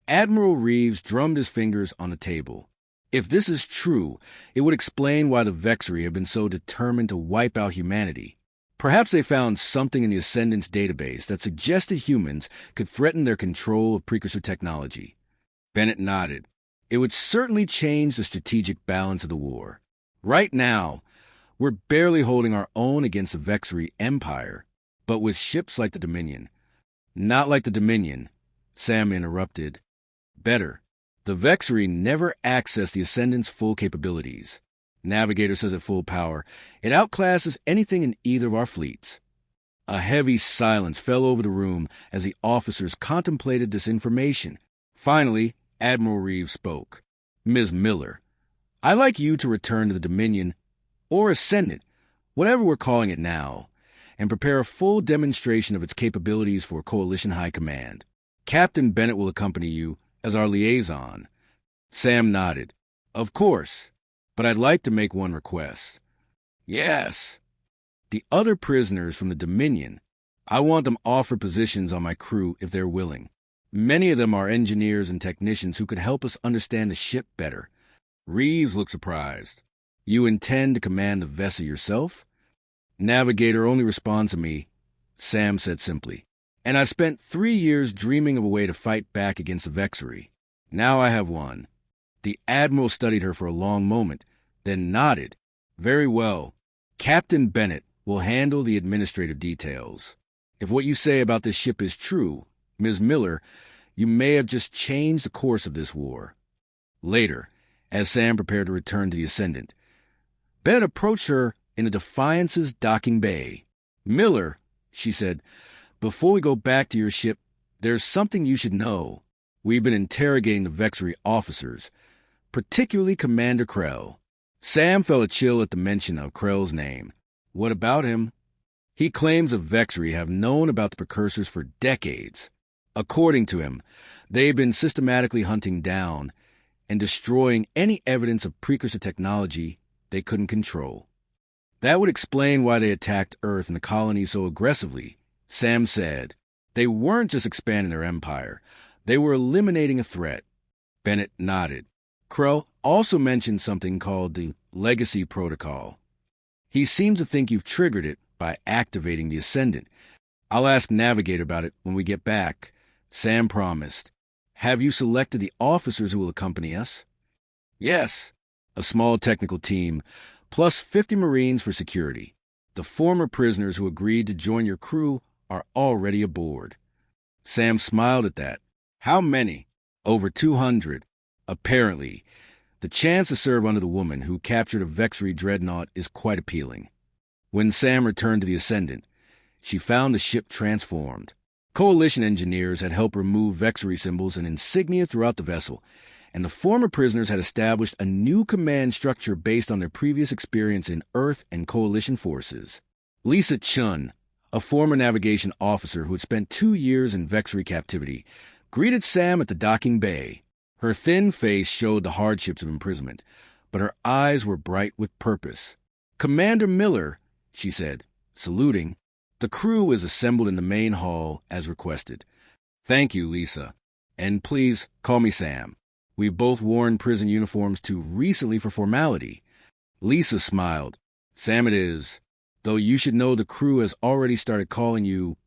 Speaker 1: Admiral Reeves drummed his fingers on the table. "If this is true, it would explain why the Vexery have been so determined to wipe out humanity. Perhaps they found something in the Ascendant's database that suggested humans could threaten their control of precursor technology." Bennett nodded. "It would certainly change the strategic balance of the war. Right now, we're barely holding our own against the Vexery Empire, but with ships like the Dominion." "Not like the Dominion," Sam interrupted. "Better. The Vexery never accessed the Ascendant's full capabilities. Navigator says at full power, it outclasses anything in either of our fleets." A heavy silence fell over the room as the officers contemplated this information. Finally, Admiral Reeves spoke. "Ms. Miller, I'd like you to return to the Dominion, or Ascendant, whatever we're calling it now, and prepare a full demonstration of its capabilities for Coalition High Command. Captain Bennett will accompany you as our liaison." Sam nodded. "Of course, but I'd like to make one request." "Yes." "The other prisoners from the Dominion, I want them offered positions on my crew if they're willing. Many of them are engineers and technicians who could help us understand the ship better." Reeves looked surprised. "You intend to command the vessel yourself?" "Navigator only responds to me," Sam said simply. "And I've spent 3 years dreaming of a way to fight back against the Vexery. Now I have one." The Admiral studied her for a long moment, then nodded. "Very well. Captain Bennett will handle the administrative details. If what you say about this ship is true, Ms. Miller, you may have just changed the course of this war." Later, as Sam prepared to return to the Ascendant, Bennett approached her in the Defiance's docking bay. "Miller," she said, "before we go back to your ship, there's something you should know. We've been interrogating the Vexery officers, particularly Commander Krell." Sam felt a chill at the mention of Krell's name. "What about him?" "He claims the Vexery have known about the precursors for decades. According to him, they've been systematically hunting down and destroying any evidence of precursor technology they couldn't control." That would explain why they attacked Earth and the colony so aggressively, Sam said. They weren't just expanding their empire. They were eliminating a threat. Bennett nodded. Krell also mentioned something called the Legacy Protocol. He seems to think you've triggered it by activating the Ascendant. I'll ask Navigator about it when we get back, Sam promised. Have you selected the officers who will accompany us? Yes, a small technical team, plus 50 Marines for security. The former prisoners who agreed to join your crew are already aboard. Sam smiled at that. How many? Over 200. Apparently, the chance to serve under the woman who captured a Vexery dreadnought is quite appealing. When Sam returned to the Ascendant, she found the ship transformed. Coalition engineers had helped remove Vexery symbols and insignia throughout the vessel, and the former prisoners had established a new command structure based on their previous experience in Earth and Coalition forces. Lisa Chun, a former navigation officer who had spent 2 years in Vexery captivity, greeted Sam at the docking bay. Her thin face showed the hardships of imprisonment, but her eyes were bright with purpose. Commander Miller, she said, saluting. The crew is assembled in the main hall as requested. Thank you, Lisa. And please call me Sam. We've both worn prison uniforms too recently for formality. Lisa smiled. Sam it is, though you should know the crew has already started calling you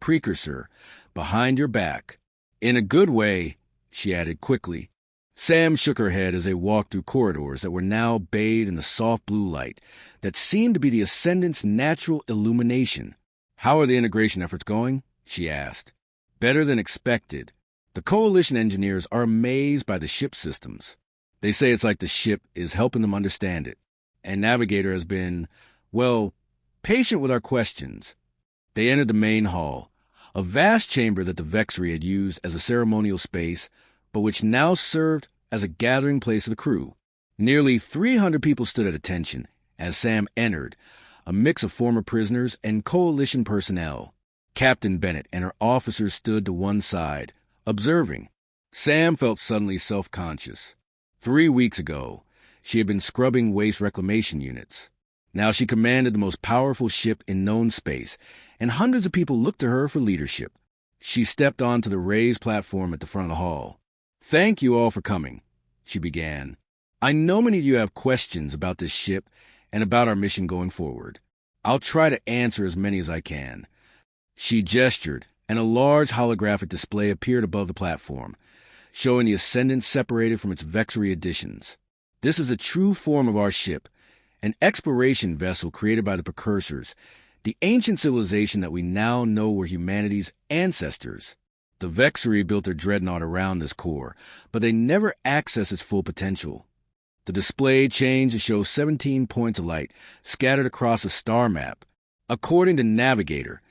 Speaker 1: Precursor, behind your back. In a good way, she added quickly. Sam shook her head as they walked through corridors that were now bathed in the soft blue light that seemed to be the Ascendant's natural illumination. How are the integration efforts going? She asked. Better than expected. The Coalition engineers are amazed by the ship systems. They say it's like the ship is helping them understand it. And Navigator has been, well, patient with our questions. They entered the main hall, a vast chamber that the Vexery had used as a ceremonial space, but which now served as a gathering place for the crew. Nearly 300 people stood at attention as Sam entered, a mix of former prisoners and Coalition personnel. Captain Bennett and her officers stood to one side, observing. Sam felt suddenly self-conscious. 3 weeks ago, she had been scrubbing waste reclamation units. Now she commanded the most powerful ship in known space, and hundreds of people looked to her for leadership. She stepped onto the raised platform at the front of the hall. Thank you all for coming, she began. I know many of you have questions about this ship and about our mission going forward. I'll try to answer as many as I can. She gestured, and a large holographic display appeared above the platform, showing the Ascendant separated from its Vexery additions. This is a true form of our ship, an exploration vessel created by the Precursors, the ancient civilization that we now know were humanity's ancestors. The Vexery built their dreadnought around this core, but they never accessed its full potential. The display changed to show 17 points of light scattered across a star map. According to Navigator,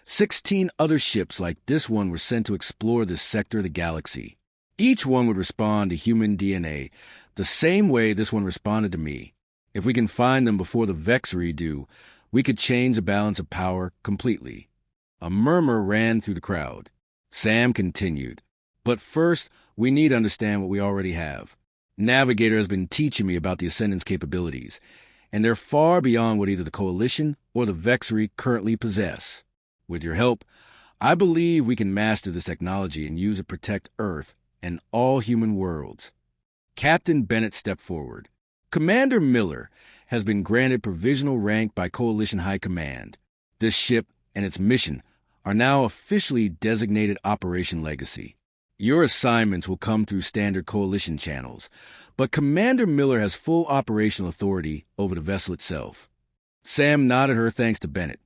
Speaker 1: 16 other ships like this one were sent to explore this sector of the galaxy. Each one would respond to human DNA the same way this one responded to me. If we can find them before the Vexery do, we could change the balance of power completely. A murmur ran through the crowd. Sam continued. But first, we need to understand what we already have. Navigator has been teaching me about the Ascendant's capabilities, and they're far beyond what either the Coalition or the Vexery currently possess. With your help, I believe we can master this technology and use it to protect Earth and all human worlds. Captain Bennett stepped forward. Commander Miller has been granted provisional rank by Coalition High Command. This ship and its mission are now officially designated Operation Legacy. Your assignments will come through standard Coalition channels, but Commander Miller has full operational authority over the vessel itself. Sam nodded her thanks to Bennett,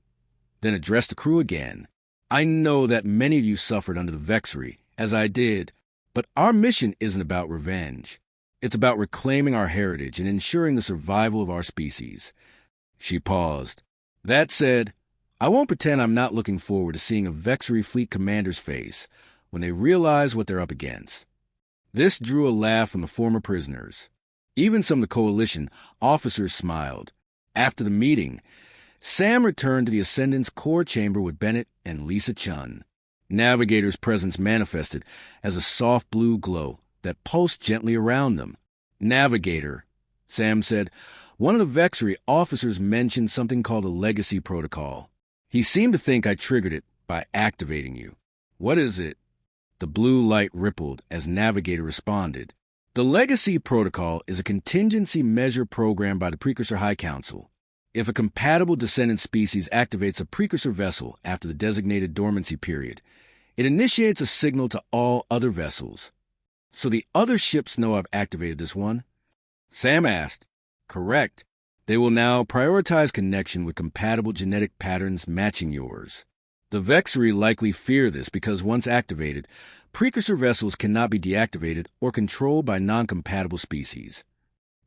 Speaker 1: then addressed the crew again. I know that many of you suffered under the Vexery, as I did, but our mission isn't about revenge. It's about reclaiming our heritage and ensuring the survival of our species. She paused. That said, I won't pretend I'm not looking forward to seeing a Vexery fleet commander's face when they realize what they're up against. This drew a laugh from the former prisoners. Even some of the Coalition officers smiled. After the meeting, Sam returned to the Ascendant's core chamber with Bennett and Lisa Chun. Navigator's presence manifested as a soft blue glow that pulsed gently around them. Navigator, Sam said. One of the Vexry officers mentioned something called a legacy protocol. He seemed to think I triggered it by activating you. What is it? The blue light rippled as Navigator responded. The legacy protocol is a contingency measure program by the Precursor High Council. If a compatible descendant species activates a precursor vessel after the designated dormancy period, it initiates a signal to all other vessels. So the other ships know I've activated this one? Sam asked. Correct. They will now prioritize connection with compatible genetic patterns matching yours. The Vexry likely fear this because once activated, precursor vessels cannot be deactivated or controlled by non-compatible species.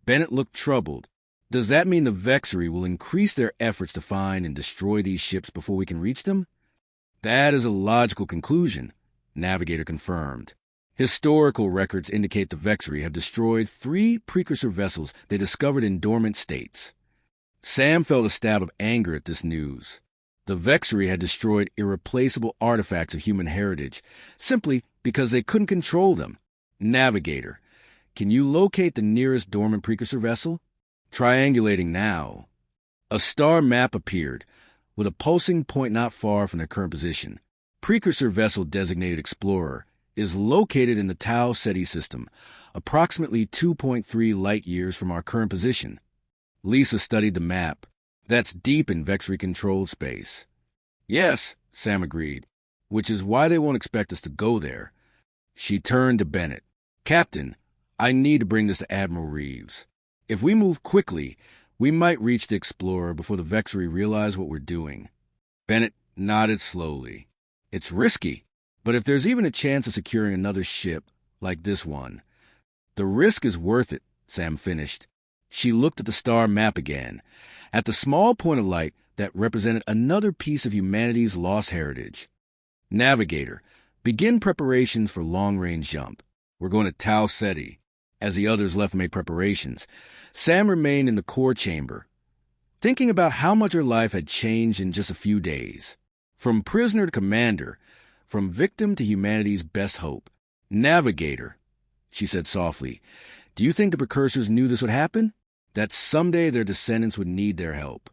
Speaker 1: Bennett looked troubled. Does that mean the Vexry will increase their efforts to find and destroy these ships before we can reach them? That is a logical conclusion, Navigator confirmed. Historical records indicate the Vexry have destroyed 3 precursor vessels they discovered in dormant states. Sam felt a stab of anger at this news. The Vexry had destroyed irreplaceable artifacts of human heritage simply because they couldn't control them. Navigator, can you locate the nearest dormant precursor vessel? Triangulating now. A star map appeared, with a pulsing point not far from their current position. Precursor vessel designated Explorer is located in the Tau Ceti system, approximately 2.3 light-years from our current position. Lisa studied the map. That's deep in Vexry-controlled space. Yes, Sam agreed, which is why they won't expect us to go there. She turned to Bennett. Captain, I need to bring this to Admiral Reeves. If we move quickly, we might reach the Explorer before the Vexry realize what we're doing. Bennett nodded slowly. It's risky, but if there's even a chance of securing another ship, like this one, the risk is worth it, Sam finished. She looked at the star map again, at the small point of light that represented another piece of humanity's lost heritage. Navigator, begin preparations for long-range jump. We're going to Tau Ceti. As the others left and made preparations, Sam remained in the core chamber, thinking about how much her life had changed in just a few days. From prisoner to commander, from victim to humanity's best hope. Navigator, she said softly, do you think the precursors knew this would happen? That someday their descendants would need their help?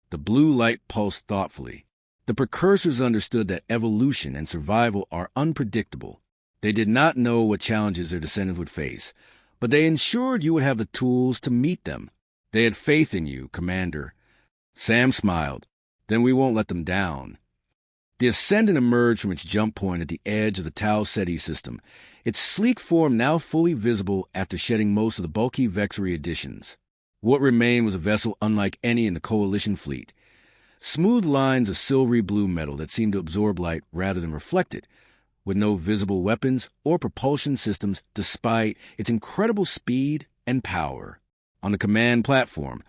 Speaker 1: The blue light pulsed thoughtfully. The precursors understood that evolution and survival are unpredictable. They did not know what challenges their descendants would face, but they ensured you would have the tools to meet them. They had faith in you, Commander. Sam smiled. Then we won't let them down. The Ascendant emerged from its jump point at the edge of the Tau Ceti system, its sleek form now fully visible after shedding most of the bulky Vexry additions. What remained was a vessel unlike any in the Coalition fleet. Smooth lines of silvery blue metal that seemed to absorb light rather than reflect it, with no visible weapons or propulsion systems despite its incredible speed and power. On the command platform,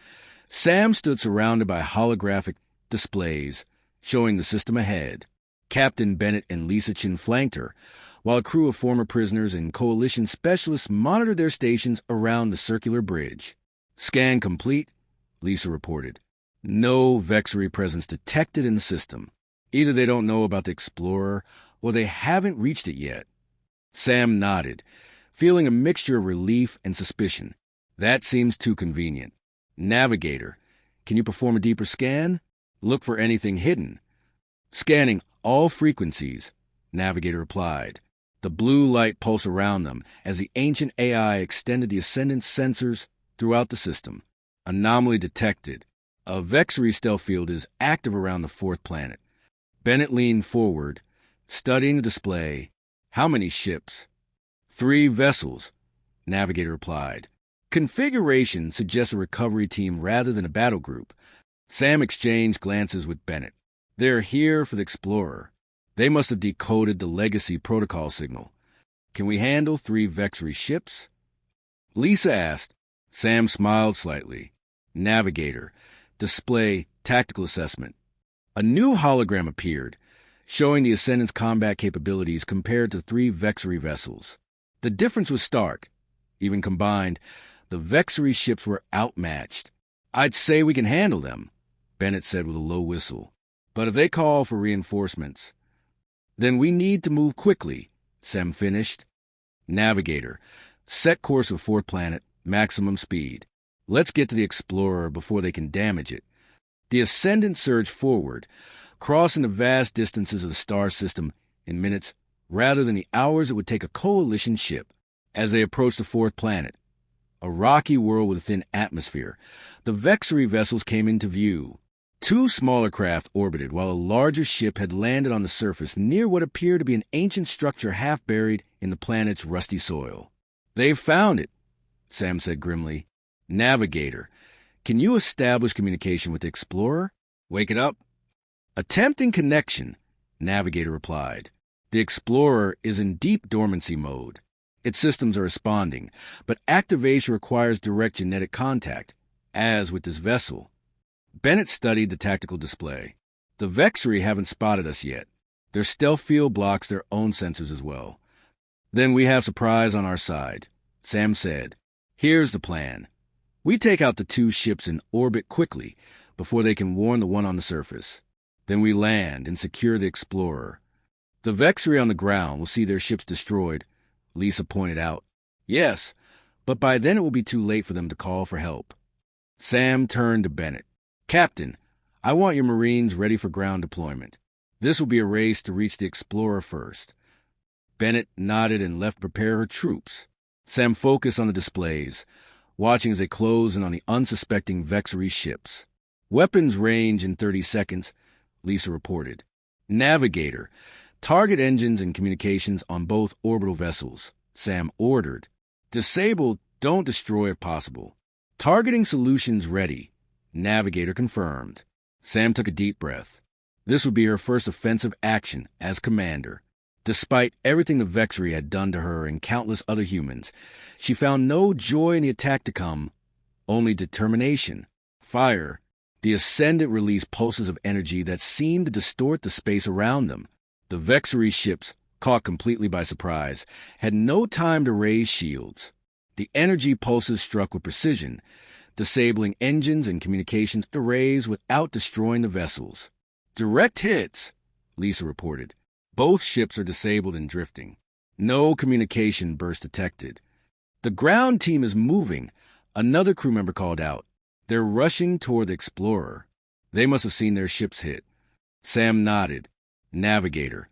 Speaker 1: Sam stood surrounded by holographic displays showing the system ahead. Captain Bennett and Lisa Chin flanked her, while a crew of former prisoners and Coalition specialists monitored their stations around the circular bridge. Scan complete, Lisa reported. No Vexry presence detected in the system. Either they don't know about the Explorer, or they haven't reached it yet. Sam nodded, feeling a mixture of relief and suspicion. That seems too convenient. Navigator, can you perform a deeper scan? Look for anything hidden. Scanning all frequencies, Navigator replied. The blue light pulsed around them as the ancient AI extended the Ascendant's sensors throughout the system. Anomaly detected. A Vexry stealth field is active around the 4th planet. Bennett leaned forward, studying the display. How many ships? 3 vessels, Navigator replied. Configuration suggests a recovery team rather than a battle group. Sam exchanged glances with Bennett. They're here for the Explorer. They must have decoded the legacy protocol signal. Can we handle 3 Vexry ships? Lisa asked. Sam smiled slightly. Navigator, display tactical assessment. A new hologram appeared, showing the Ascendant's combat capabilities compared to 3 Vexry vessels. The difference was stark. Even combined, the Vexry ships were outmatched. I'd say we can handle them, Bennett said with a low whistle. But if they call for reinforcements, then we need to move quickly, Sam finished. Navigator, set course for 4th planet, maximum speed. Let's get to the Explorer before they can damage it. The Ascendant surged forward, crossing the vast distances of the star system in minutes rather than the hours it would take a coalition ship. As they approached the fourth planet, a rocky world with a thin atmosphere, the Vexery vessels came into view. Two smaller craft orbited while a larger ship had landed on the surface near what appeared to be an ancient structure half buried in the planet's rusty soil. "They've found it," Sam said grimly. "Navigator, can you establish communication with the Explorer? Wake it up." "Attempting connection," Navigator replied. "The Explorer is in deep dormancy mode. Its systems are responding, but activation requires direct genetic contact, as with this vessel." Bennett studied the tactical display. "The Vexery haven't spotted us yet. Their stealth field blocks their own sensors as well." "Then we have surprise on our side," Sam said. "Here's the plan. We take out the two ships in orbit quickly before they can warn the one on the surface. Then we land and secure the Explorer. The Vexery on the ground will see their ships destroyed," Lisa pointed out. "Yes, but by then it will be too late for them to call for help." Sam turned to Bennett. "Captain, I want your Marines ready for ground deployment. This will be a race to reach the Explorer first." Bennett nodded and left to prepare her troops. Sam focused on the displays, watching as they closed in on the unsuspecting Vexery ships. "Weapons range in 30 seconds, Lisa reported. "Navigator, target engines and communications on both orbital vessels," Sam ordered. "Disable, don't destroy if possible." "Targeting solutions ready," Navigator confirmed. Sam took a deep breath. This would be her first offensive action as commander. Despite everything the Vexery had done to her and countless other humans, she found no joy in the attack to come, only determination. Fire. The Ascendant released pulses of energy that seemed to distort the space around them. The Vexery ships, caught completely by surprise, had no time to raise shields. The energy pulses struck with precision, disabling engines and communications arrays without destroying the vessels. "Direct hits," Lisa reported. "Both ships are disabled and drifting. No communication burst detected." "The ground team is moving," another crew member called out. "They're rushing toward the Explorer. They must have seen their ships hit." Sam nodded. "Navigator,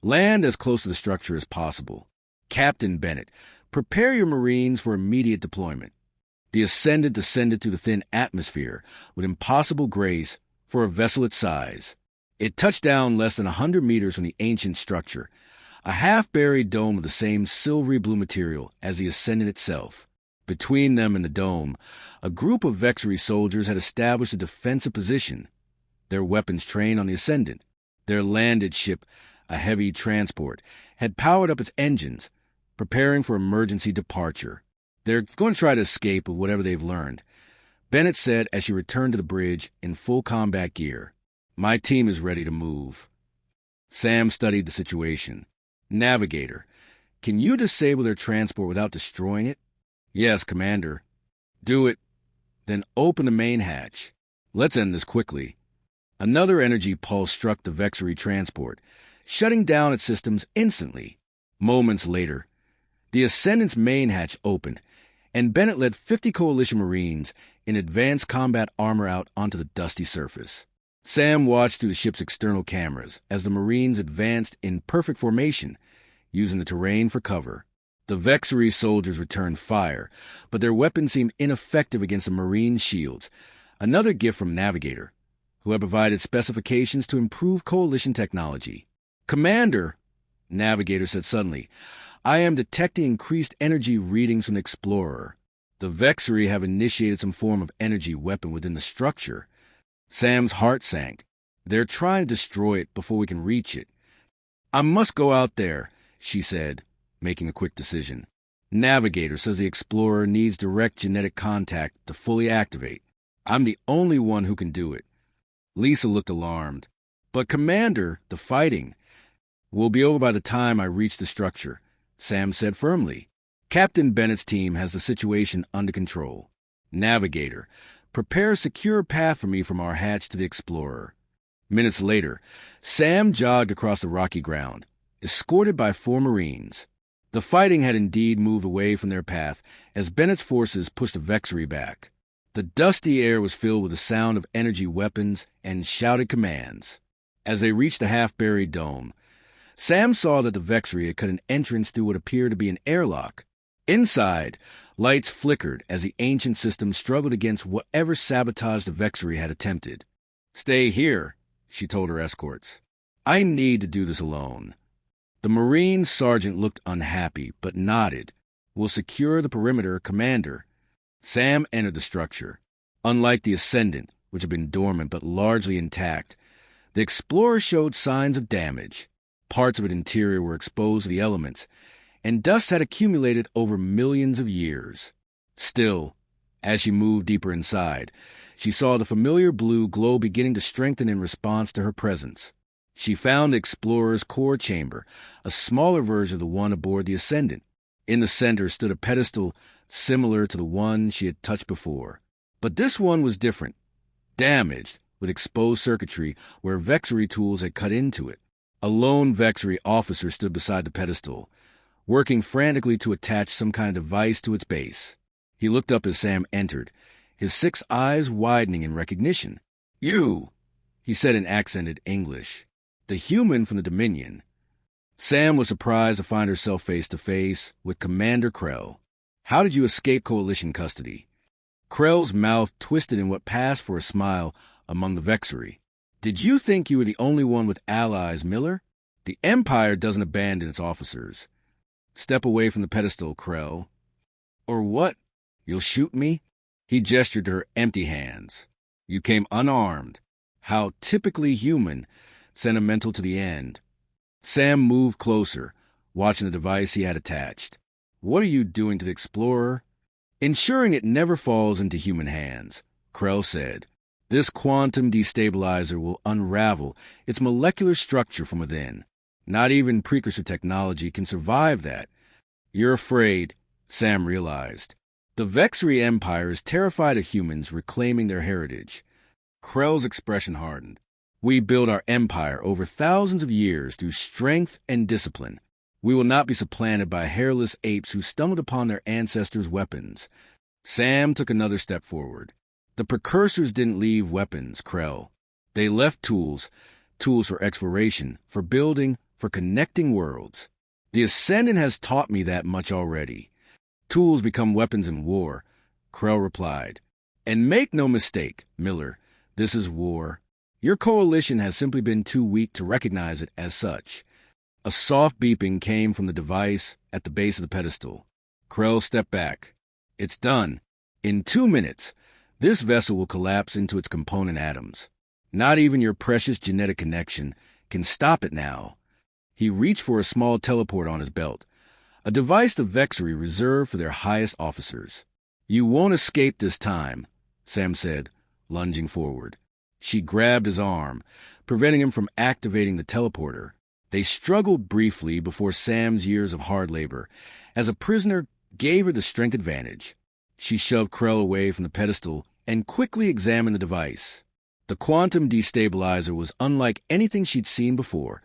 Speaker 1: land as close to the structure as possible. Captain Bennett, prepare your Marines for immediate deployment." The Ascendant descended through the thin atmosphere with impossible grace for a vessel its size. It touched down less than 100 meters from the ancient structure, a half-buried dome of the same silvery blue material as the Ascendant itself. Between them and the dome, a group of Vexery soldiers had established a defensive position, their weapons trained on the Ascendant. Their landed ship, a heavy transport, had powered up its engines, preparing for emergency departure. "They're going to try to escape with whatever they've learned," Bennett said as she returned to the bridge in full combat gear. "My team is ready to move." Sam studied the situation. "Navigator, can you disable their transport without destroying it?" "Yes, Commander." "Do it. Then open the main hatch. Let's end this quickly." Another energy pulse struck the Vexery transport, shutting down its systems instantly. Moments later, the Ascendant's main hatch opened, and Bennett led 50 Coalition Marines in advanced combat armor out onto the dusty surface. Sam watched through the ship's external cameras as the Marines advanced in perfect formation, using the terrain for cover. The Vexery soldiers returned fire, but their weapons seemed ineffective against the Marine shields, another gift from Navigator, who had provided specifications to improve Coalition technology. "Commander," Navigator said suddenly, "I am detecting increased energy readings from the Explorer. The Vexery have initiated some form of energy weapon within the structure." Sam's heart sank. "They're trying to destroy it before we can reach it." "I must go out there," she said, making a quick decision. "Navigator says the Explorer needs direct genetic contact to fully activate. I'm the only one who can do it." Lisa looked alarmed. "But Commander, the fighting will be over by the time I reach the structure," Sam said firmly. "Captain Bennett's team has the situation under control. Navigator, prepare a secure path for me from our hatch to the Explorer." Minutes later, Sam jogged across the rocky ground, escorted by 4 Marines. The fighting had indeed moved away from their path as Bennett's forces pushed the Vexery back. The dusty air was filled with the sound of energy weapons and shouted commands. As they reached the half-buried dome, Sam saw that the Vexery had cut an entrance through what appeared to be an airlock. Inside, lights flickered as the ancient system struggled against whatever sabotage the Vexery had attempted. "Stay here," she told her escorts. "I need to do this alone." The Marine sergeant looked unhappy, but nodded. "We'll secure the perimeter, Commander." Sam entered the structure. Unlike the Ascendant, which had been dormant but largely intact, the Explorer showed signs of damage. Parts of its interior were exposed to the elements, and dust had accumulated over millions of years. Still, as she moved deeper inside, she saw the familiar blue glow beginning to strengthen in response to her presence. She found the Explorer's core chamber, a smaller version of the one aboard the Ascendant. In the center stood a pedestal similar to the one she had touched before. But this one was different, damaged, with exposed circuitry where Vexery tools had cut into it. A lone Vexery officer stood beside the pedestal, working frantically to attach some kind of device to its base. He looked up as Sam entered, his 6 eyes widening in recognition. "You," he said in accented English. "The human from the Dominion." Sam was surprised to find herself face to face with Commander Krell. "How did you escape Coalition custody?" Krell's mouth twisted in what passed for a smile among the Vexery. "Did you think you were the only one with allies, Miller? The Empire doesn't abandon its officers." "Step away from the pedestal, Krell." "Or what? You'll shoot me?" He gestured to her empty hands. "You came unarmed." How typically human, sentimental to the end. Sam moved closer, watching the device he had attached. "What are you doing to the Explorer?" "Ensuring it never falls into human hands," Krell said. "This quantum destabilizer will unravel its molecular structure from within. Not even precursor technology can survive that." "You're afraid," Sam realized. "The Vexery Empire is terrified of humans reclaiming their heritage." Krell's expression hardened. "We built our empire over thousands of years through strength and discipline. We will not be supplanted by hairless apes who stumbled upon their ancestors' weapons." Sam took another step forward. "The precursors didn't leave weapons, Krell. They left tools for exploration, for building, for connecting worlds. The Ascendant has taught me that much already. Tools become weapons in war," Krell replied. "And make no mistake, Miller, this is war. Your coalition has simply been too weak to recognize it as such." A soft beeping came from the device at the base of the pedestal. Krell stepped back. "It's done. In 2 minutes, this vessel will collapse into its component atoms. Not even your precious genetic connection can stop it now." He reached for a small teleport on his belt, a device the Vexery reserved for their highest officers. "You won't escape this time," Sam said, lunging forward. She grabbed his arm, preventing him from activating the teleporter. They struggled briefly before Sam's years of hard labor, as a prisoner, gave her the strength advantage. She shoved Krell away from the pedestal and quickly examined the device. The quantum destabilizer was unlike anything she'd seen before.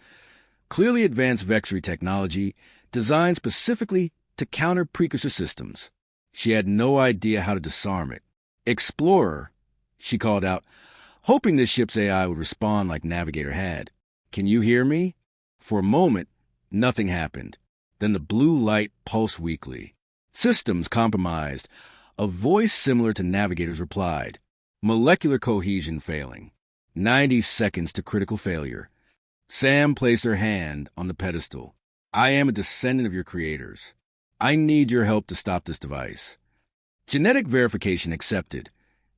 Speaker 1: Clearly advanced Vexery technology, designed specifically to counter precursor systems. She had no idea how to disarm it. "Explorer," she called out, hoping this ship's AI would respond like Navigator had. "Can you hear me?" For a moment, nothing happened. Then the blue light pulsed weakly. "Systems compromised," a voice similar to Navigator's replied. "Molecular cohesion failing. 90 seconds to critical failure." Sam placed her hand on the pedestal. "I am a descendant of your creators. I need your help to stop this device." Genetic verification accepted.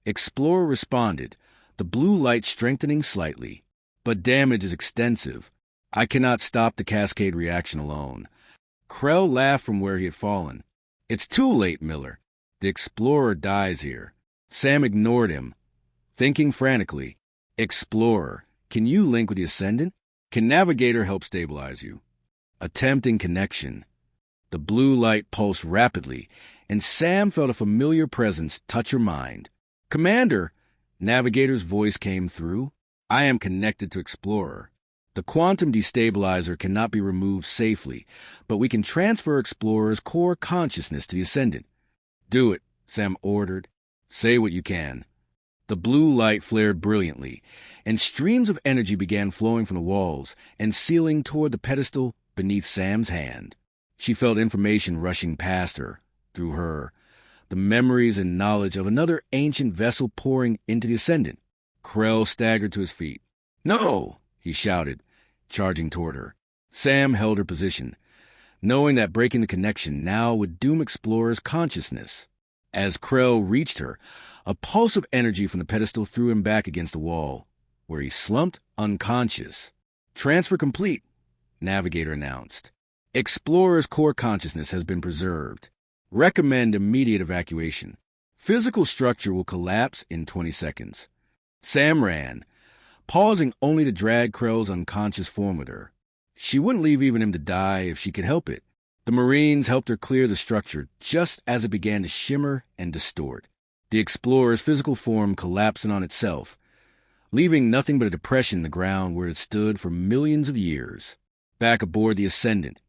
Speaker 1: Explorer responded, the blue light strengthening slightly. "But damage is extensive. I cannot stop the cascade reaction alone." Krell laughed from where he had fallen. "It's too late, Miller. The Explorer dies here." Sam ignored him, thinking frantically. "Explorer, can you link with the Ascendant? Can Navigator help stabilize you?" Attempting connection. The blue light pulsed rapidly, and Sam felt a familiar presence touch her mind. "Commander," Navigator's voice came through. "I am connected to Explorer. The quantum destabilizer cannot be removed safely, but we can transfer Explorer's core consciousness to the Ascendant." "Do it," Sam ordered. Say what you can. The blue light flared brilliantly, and streams of energy began flowing from the walls and ceiling toward the pedestal beneath Sam's hand. She felt information rushing past her, through her, the memories and knowledge of another ancient vessel pouring into the Ascendant. Krell staggered to his feet. "No!" he shouted, charging toward her. Sam held her position, knowing that breaking the connection now would doom Explorer's consciousness. As Krell reached her, a pulse of energy from the pedestal threw him back against the wall, where he slumped unconscious. "Transfer complete," Navigator announced. "Explorer's core consciousness has been preserved. Recommend immediate evacuation. Physical structure will collapse in 20 seconds. Sam ran, pausing only to drag Krell's unconscious form with her. She wouldn't leave even him to die if she could help it. The Marines helped her clear the structure just as it began to shimmer and distort. The Explorer's physical form collapsing on itself, leaving nothing but a depression in the ground where it stood for millions of years. Back aboard the Ascendant,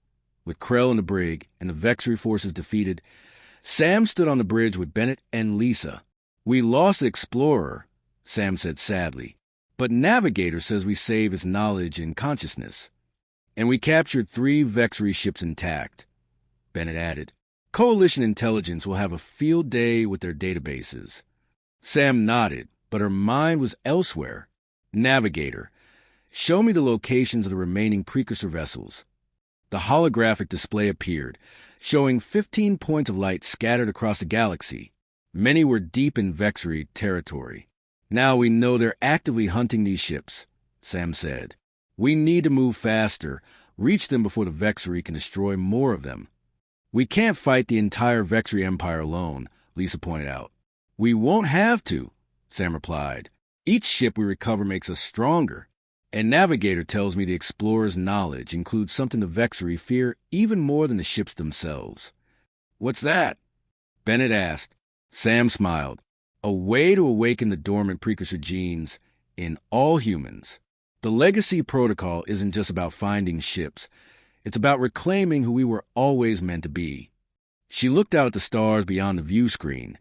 Speaker 1: with Krell in the brig and the Vexry forces defeated, Sam stood on the bridge with Bennett and Lisa. "We lost the Explorer," Sam said sadly, "but Navigator says we saved his knowledge and consciousness. And we captured 3 Vexry ships intact," Bennett added. "Coalition intelligence will have a field day with their databases." Sam nodded, but her mind was elsewhere. "Navigator, show me the locations of the remaining precursor vessels." The holographic display appeared, showing 15 points of light scattered across the galaxy. Many were deep in Vexry territory. "Now we know they're actively hunting these ships," Sam said. "We need to move faster, reach them before the Vexry can destroy more of them." "We can't fight the entire Vexry Empire alone," Lisa pointed out. "We won't have to," Sam replied. "Each ship we recover makes us stronger. And Navigator tells me the Explorer's knowledge includes something the Vexry fear even more than the ships themselves." "What's that?" Bennett asked. Sam smiled. "A way to awaken the dormant precursor genes in all humans. The Legacy Protocol isn't just about finding ships. It's about reclaiming who we were always meant to be." She looked out at the stars beyond the view screen,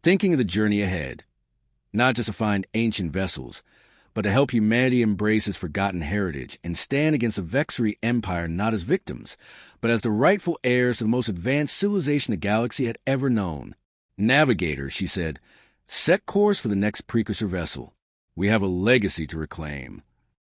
Speaker 1: thinking of the journey ahead. Not just to find ancient vessels, but to help humanity embrace its forgotten heritage and stand against the Vexry Empire not as victims, but as the rightful heirs to the most advanced civilization the galaxy had ever known. "Navigator," she said, "set course for the next precursor vessel. We have a legacy to reclaim."